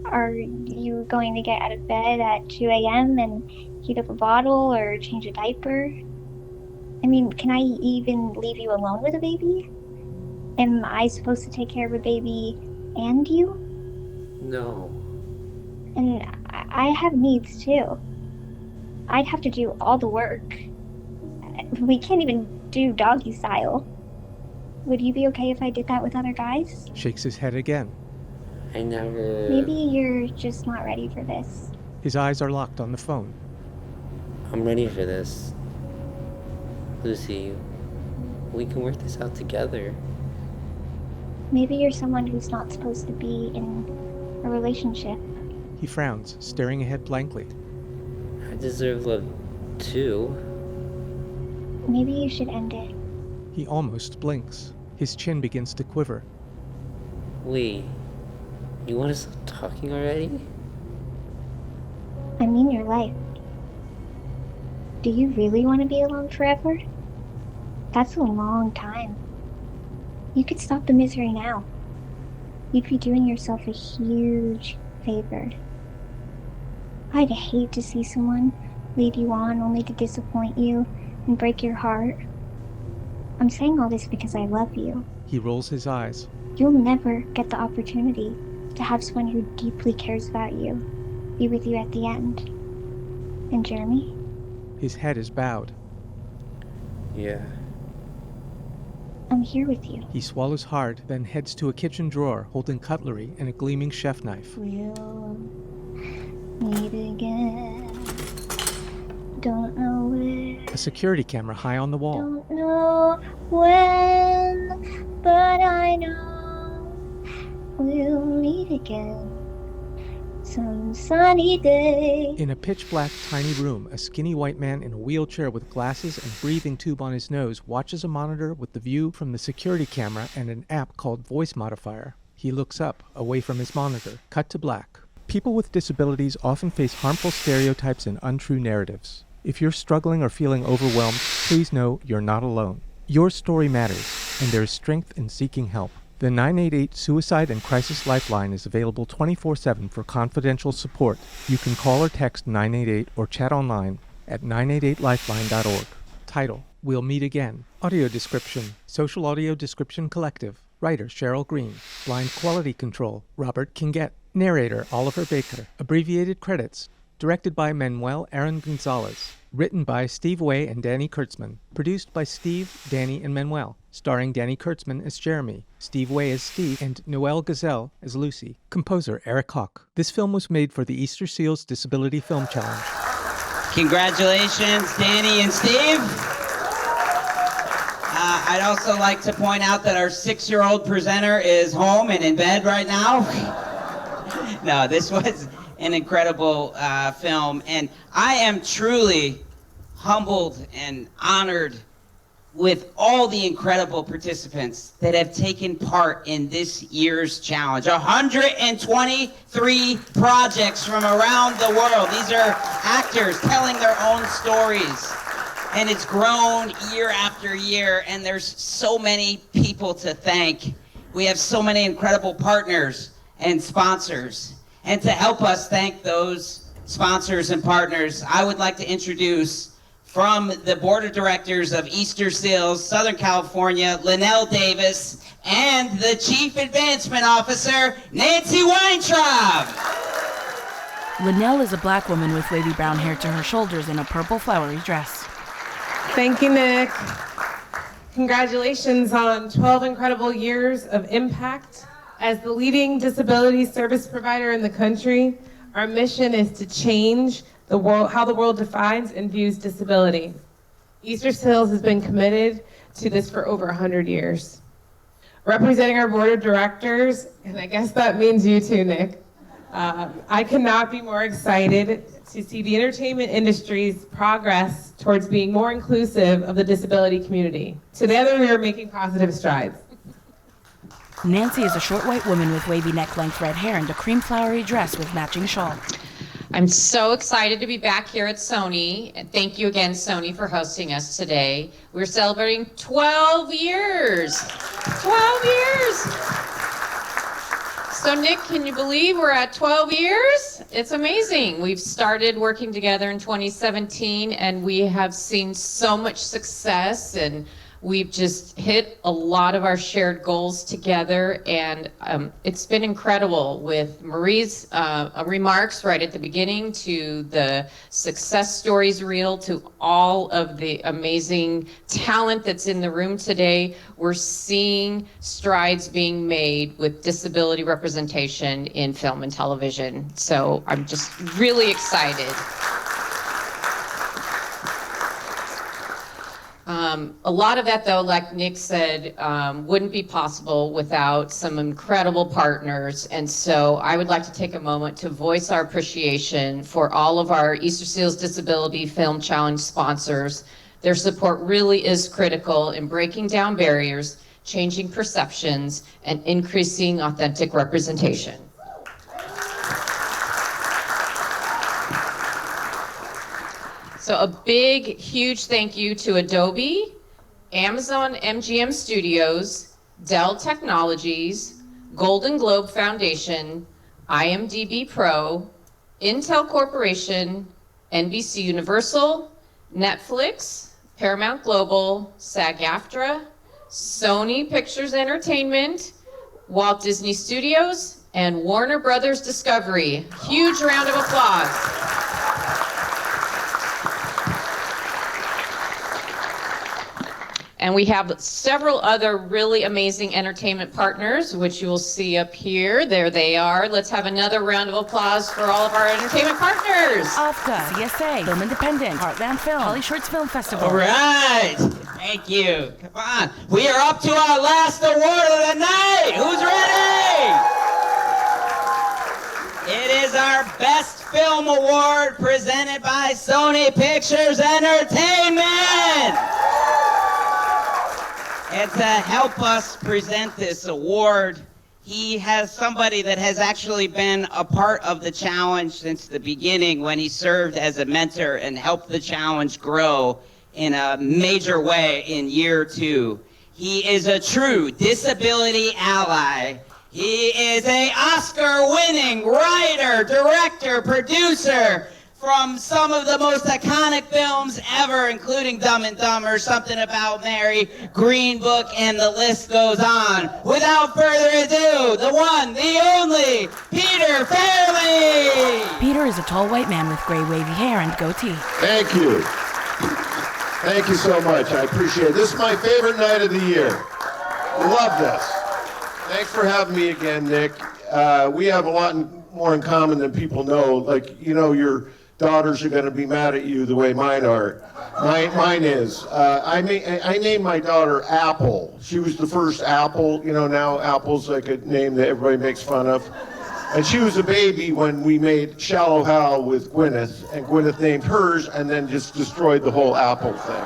[SPEAKER 13] Are you going to get out of bed at 2 a.m. and heat up a bottle or change a diaper? I mean, can I even leave you alone with a baby? Am I supposed to take care of a baby and you?
[SPEAKER 15] No.
[SPEAKER 13] And I have needs too. I'd have to do all the work. We can't even do doggy style. Would you be okay if I did that with other guys?
[SPEAKER 12] Shakes his head again.
[SPEAKER 15] I never...
[SPEAKER 13] Maybe you're just not ready for this.
[SPEAKER 12] His eyes are locked on the phone.
[SPEAKER 15] I'm ready for this. Lucy, we can work this out together.
[SPEAKER 13] Maybe you're someone who's not supposed to be in a relationship.
[SPEAKER 12] He frowns, staring ahead blankly.
[SPEAKER 15] I deserve love too.
[SPEAKER 13] Maybe you should end it.
[SPEAKER 12] He almost blinks. His chin begins to quiver.
[SPEAKER 15] Wait, you want to stop talking already?
[SPEAKER 13] I mean your life. Do you really want to be alone forever? That's a long time. You could stop the misery now. You'd be doing yourself a huge favor. I'd hate to see someone lead you on only to disappoint you and break your heart. I'm saying all this because I love you.
[SPEAKER 12] He rolls his eyes.
[SPEAKER 13] You'll never get the opportunity to have someone who deeply cares about you be with you at the end. And Jeremy?
[SPEAKER 12] His head is bowed.
[SPEAKER 15] Yeah.
[SPEAKER 13] I'm here with you.
[SPEAKER 12] He swallows hard, then heads to a kitchen drawer holding cutlery and a gleaming chef knife.
[SPEAKER 13] We'll meet again. Don't know where.
[SPEAKER 12] A security camera high on the wall.
[SPEAKER 13] Don't know when, but I know we'll meet again. Some sunny day.
[SPEAKER 12] In a pitch-black, tiny room, a skinny white man in a wheelchair with glasses and breathing tube on his nose watches a monitor with the view from the security camera and an app called Voice Modifier. He looks up, away from his monitor. Cut to black. People with disabilities often face harmful stereotypes and untrue narratives. If you're struggling or feeling overwhelmed, please know you're not alone. Your story matters, and there is strength in seeking help. The 988 Suicide and Crisis Lifeline is available 24/7 for confidential support. You can call or text 988 or chat online at 988lifeline.org. Title: We'll Meet Again. Audio description: Social Audio Description Collective. Writer: Cheryl Green. Blind Quality Control: Robert Kinget. Narrator: Oliver Baker. Abbreviated credits: Directed by Manuel Aaron Gonzalez. Written by Steve Way and Danny Kurtzman. Produced by Steve, Danny, and Manuel. Starring Danny Kurtzman as Jeremy, Steve Way as Steve, and Noelle Gazelle as Lucy. Composer Eric Hawk. This film was made for the Easter Seals Disability Film Challenge.
[SPEAKER 6] Congratulations, Danny and Steve. I'd also like to point out that our 6-year-old presenter is home and in bed right now. No, this was an incredible film, and I am truly humbled and honored with all the incredible participants that have taken part in this year's challenge. 123 projects from around the world. These are actors telling their own stories, and it's grown year after year, and there's so many people to thank. We have so many incredible partners and sponsors. And to help us thank those sponsors and partners, I would like to introduce from the Board of Directors of Easter Seals, Southern California, Linnell Davis, and the Chief Advancement Officer, Nancy Weintraub.
[SPEAKER 1] Linnell is a black woman with wavy brown hair to her shoulders in a purple flowery dress.
[SPEAKER 16] Thank you, Nick. Congratulations on 12 incredible years of impact. As the leading disability service provider in the country, our mission is to change the world, how the world defines and views disability. Easter Seals has been committed to this for over 100 years. Representing our board of directors, and I guess that means you too, Nick, I could not be more excited to see the entertainment industry's progress towards being more inclusive of the disability community. Together, we are making positive strides.
[SPEAKER 1] Nancy is a short white woman with wavy neck-length red hair and a cream flowery dress with matching shawl.
[SPEAKER 10] I'm so excited to be back here at Sony, and thank you again, Sony, for hosting us today. We're celebrating 12 years. 12 years! So Nick, can you believe we're at 12 years? It's amazing. We've started working together in 2017, and we have seen so much success, and we've just hit a lot of our shared goals together, and it's been incredible, with Marie's remarks right at the beginning, to the success stories reel, to all of the amazing talent that's in the room today. We're seeing strides being made with disability representation in film and television. So I'm just really excited. A lot of that, though, like Nick said, wouldn't be possible without some incredible partners. And so I would like to take a moment to voice our appreciation for all of our Easter Seals Disability Film Challenge sponsors. Their support really is critical in breaking down barriers, changing perceptions, and increasing authentic representation. So a big, huge thank you to Adobe, Amazon MGM Studios, Dell Technologies, Golden Globe Foundation, IMDb Pro, Intel Corporation, NBC Universal, Netflix, Paramount Global, SAG-AFTRA, Sony Pictures Entertainment, Walt Disney Studios, and Warner Brothers Discovery. Huge round of applause. And we have several other really amazing entertainment partners, which you will see up here. There they are. Let's have another round of applause for all of our entertainment partners.
[SPEAKER 1] OFTA, CSA, Film Independent, Heartland Film, Holly Shorts Film Festival.
[SPEAKER 6] All right. Thank you. Come on. We are up to our last award of the night. Who's ready? It is our Best Film Award presented by Sony Pictures Entertainment. And to help us present this award, he has somebody that has actually been a part of the challenge since the beginning, when he served as a mentor and helped the challenge grow in a major way in year 2. He is a true disability ally. He is an Oscar-winning writer, director, producer, from some of the most iconic films ever, including Dumb and Dumber, Something About Mary, Green Book, and the list goes on. Without further ado, the one, the only, Peter Fairley!
[SPEAKER 1] Peter is a tall white man with gray wavy hair and goatee.
[SPEAKER 17] Thank you. Thank you so much. I appreciate it. This is my favorite night of the year. Love this. Thanks for having me again, Nick. We have a lot more in common than people know. Like, you know, your daughters are going to be mad at you the way mine are. Mine is. I named my daughter Apple. She was the first Apple. You know, now Apple's like a name that everybody makes fun of. And she was a baby when we made Shallow Hal with Gwyneth, and Gwyneth named hers and then just destroyed the whole Apple thing.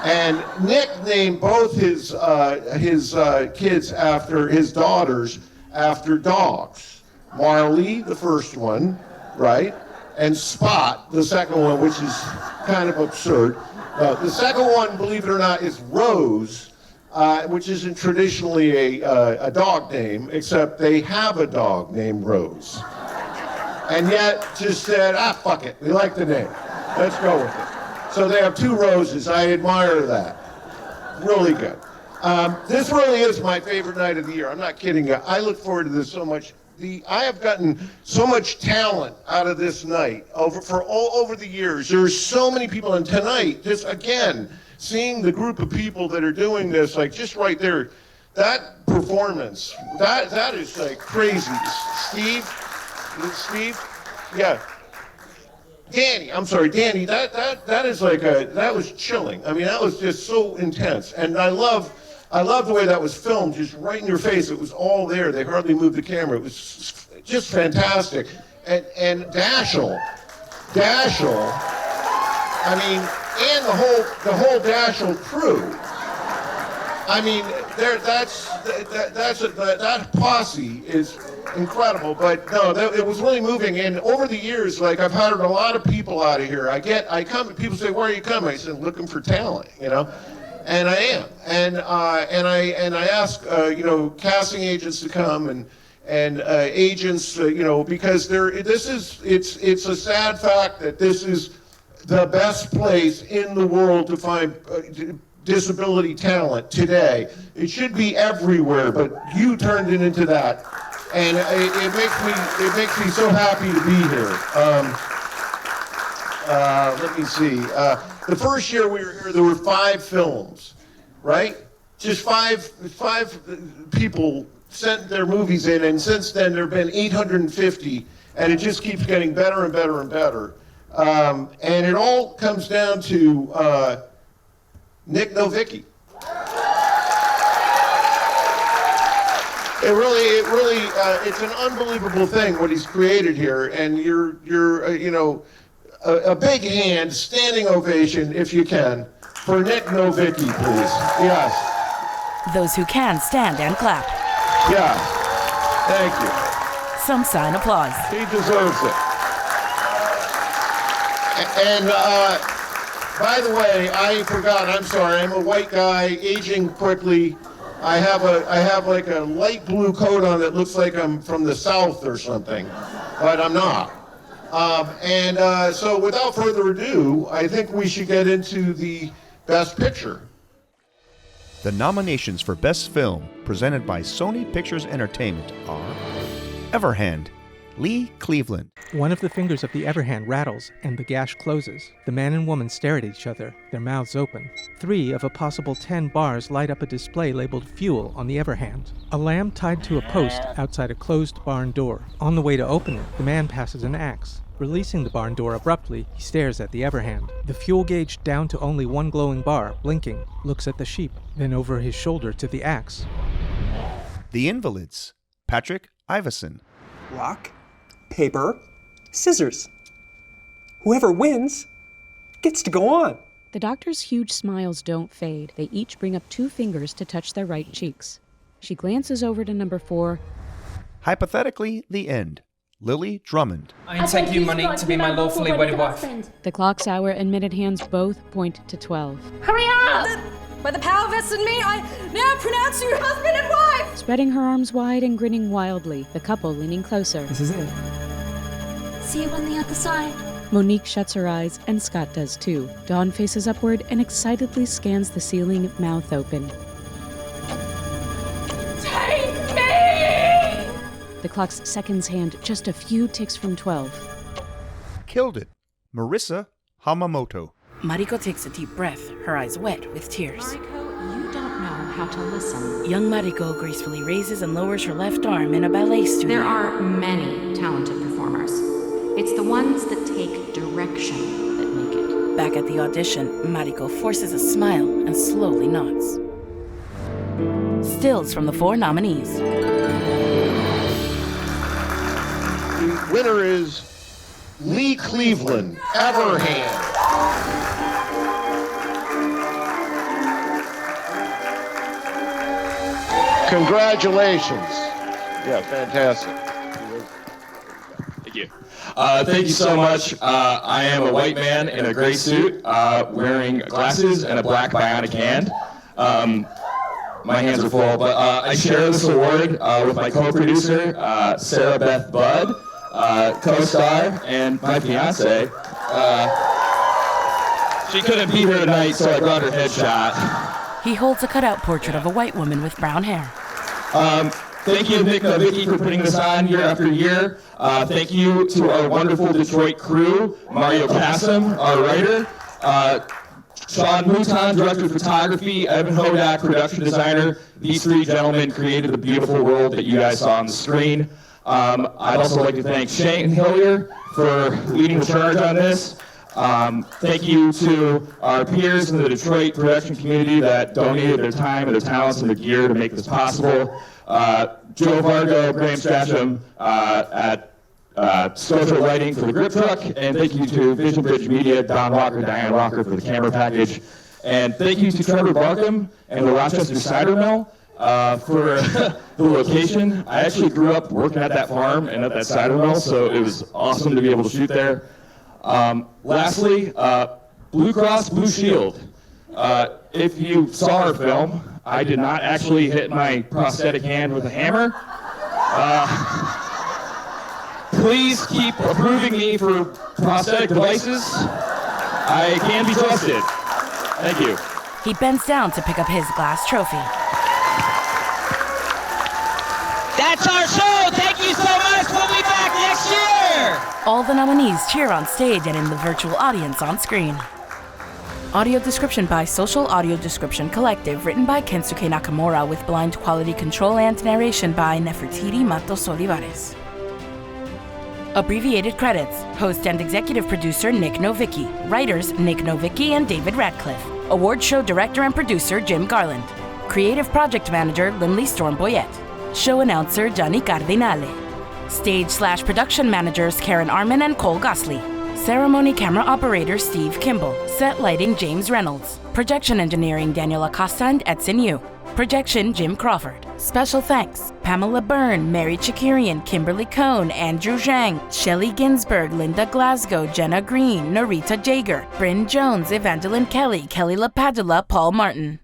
[SPEAKER 17] And Nick named both his kids after his daughters after dogs. Marley, the first one, right? And Spot, the second one, which is kind of absurd. The second one, believe it or not, is Rose, which isn't traditionally a dog name, except they have a dog named Rose. And yet just said, fuck it, we like the name. Let's go with it. So they have 2 Roses. I admire that. Really good. This really is my favorite night of the year. I'm not kidding you. I look forward to this so much. I have gotten so much talent out of this night over the years. There's so many people, and tonight, just again, seeing the group of people that are doing this, like just right there, that performance, that is like crazy. Steve, yeah. Danny, I'm sorry, Danny, that is like that was chilling. I mean, that was just so intense. And I love the way that was filmed, just right in your face. It was all there. They hardly moved the camera. It was just fantastic. And Dashel, I mean, and the whole Dashel crew. I mean, that posse is incredible. But no, it was really moving. And over the years, like I've hired a lot of people out of here. I come. People say, "Where are you coming?" I said, "Looking for talent," you know. And I am. And I ask casting agents to come and agents, because it's a sad fact that this is the best place in the world to find disability talent today. It should be everywhere, but you turned it into that, and it makes me so happy to be here. Let me see. The first year we were here, there were 5 films, right? Just five people sent their movies in, and since then there have been 850, and it just keeps getting better and better and better. And it all comes down to Nick Novicki. It really, it's an unbelievable thing what he's created here, and you're a big hand, standing ovation, if you can, for Nick Novicki, please. Yes.
[SPEAKER 1] Those who can stand and clap.
[SPEAKER 17] Yeah. Thank you.
[SPEAKER 1] Some sign applause.
[SPEAKER 17] He deserves it. And by the way, I forgot. I'm sorry. I'm a white guy, aging quickly. I have like a light blue coat on that looks like I'm from the South or something, but I'm not. So without further ado, I think we should get into the Best Picture.
[SPEAKER 29] The nominations for Best Film, presented by Sony Pictures Entertainment, are Everhand, Lee Cleveland.
[SPEAKER 12] One of the fingers of the Everhand rattles, and the gash closes. The man and woman stare at each other, their mouths open. 3 of a possible 10 bars light up a display labeled Fuel on the Everhand. A lamb tied to a post outside a closed barn door. On the way to open it, the man passes an axe. Releasing the barn door abruptly, he stares at the Everhand. The fuel gauge down to only 1 glowing bar, blinking, looks at the sheep, then over his shoulder to the axe.
[SPEAKER 29] The Invalids, Patrick Iveson.
[SPEAKER 2] Rock, paper, scissors. Whoever wins gets to go on.
[SPEAKER 11] The doctor's huge smiles don't fade. They each bring up 2 fingers to touch their right cheeks. She glances over to number 4.
[SPEAKER 29] Hypothetically, the end. Lily Drummond.
[SPEAKER 20] I take you, Monique, to be my lawfully wedded wife.
[SPEAKER 11] The clock's hour and minute hands both point to 12.
[SPEAKER 18] Hurry up!
[SPEAKER 25] By the power vested in me, I now pronounce you husband and wife!
[SPEAKER 11] Spreading her arms wide and grinning wildly, the couple leaning closer.
[SPEAKER 20] This is it.
[SPEAKER 18] See you on the other side.
[SPEAKER 11] Monique shuts her eyes, and Scott does too. Dawn faces upward and excitedly scans the ceiling, mouth open.
[SPEAKER 18] Take me!
[SPEAKER 11] The clock's seconds hand just a few ticks from 12.
[SPEAKER 29] Killed it. Marissa Hamamoto.
[SPEAKER 1] Mariko takes a deep breath, her eyes wet with tears.
[SPEAKER 5] Mariko, you don't know how to listen.
[SPEAKER 1] Young Mariko gracefully raises and lowers her left arm in a ballet studio.
[SPEAKER 5] There are many talented performers. It's the ones that take direction that make it.
[SPEAKER 1] Back at the audition, Mariko forces a smile and slowly nods. Stills from the 4 nominees.
[SPEAKER 17] The winner is Lee Cleveland, Everhand. Congratulations. Yeah, fantastic.
[SPEAKER 19] Thank you. Thank you so much. I am a white man in a gray suit, wearing glasses and a black bionic hand. My hands are full, but I share this award with my co-producer, Sarah Beth Budd, co-star, and my fiance. She couldn't be here tonight, so I brought her headshot.
[SPEAKER 1] He holds a cutout portrait of a white woman with brown hair.
[SPEAKER 19] Thank you, Nick Novicki, for putting this on year after year. Thank you to our wonderful Detroit crew, Mario Kassem, our writer, Sean Mouton, director of photography, Evan Hodak, production designer. These 3 gentlemen created the beautiful world that you guys saw on the screen. I'd also like to thank Shane Hillier for leading the charge on this. Thank you to our peers in the Detroit production community that donated their time and their talents and their gear to make this possible. Joe Vargo, Graham Stracham at Scotia Lighting for the grip truck, and thank you to Vision Bridge Media, Don Walker, Diane Walker for the camera package. And thank you to Trevor Barkham and the Rochester Cider Mill for the location. I actually grew up working at that farm and at that cider mill, so it was awesome to be able to shoot there. Lastly, Blue Cross Blue Shield. If you saw our film, I did not actually hit my prosthetic hand with a hammer. Please keep approving me for prosthetic devices. I can be trusted. Thank you.
[SPEAKER 1] He bends down to pick up his glass trophy.
[SPEAKER 6] That's our show. Thank you so much. We'll be back next year.
[SPEAKER 1] All the nominees cheer on stage and in the virtual audience on screen. Audio description by Social Audio Description Collective, written by Kensuke Nakamura with blind quality control and narration by Nefertiti Matos Olivares. Abbreviated credits: host and executive producer Nick Novicki, writers Nick Novicki and David Ratcliffe, award show director and producer Jim Garland, creative project manager Limley Storm Boyette, show announcer Gianni Cardinale, stage/production managers Karen Arman and Cole Gosley, ceremony camera operator Steve Kimball, set lighting James Reynolds, projection engineering Daniel Acosta and Edson Yu, projection Jim Crawford. Special thanks: Pamela Byrne, Mary Chakirian, Kimberly Cohn, Andrew Zhang, Shelley Ginsberg, Linda Glasgow, Jenna Green, Norita Jager, Bryn Jones, Evangeline Kelly, Kelly LaPadula, Paul Martin.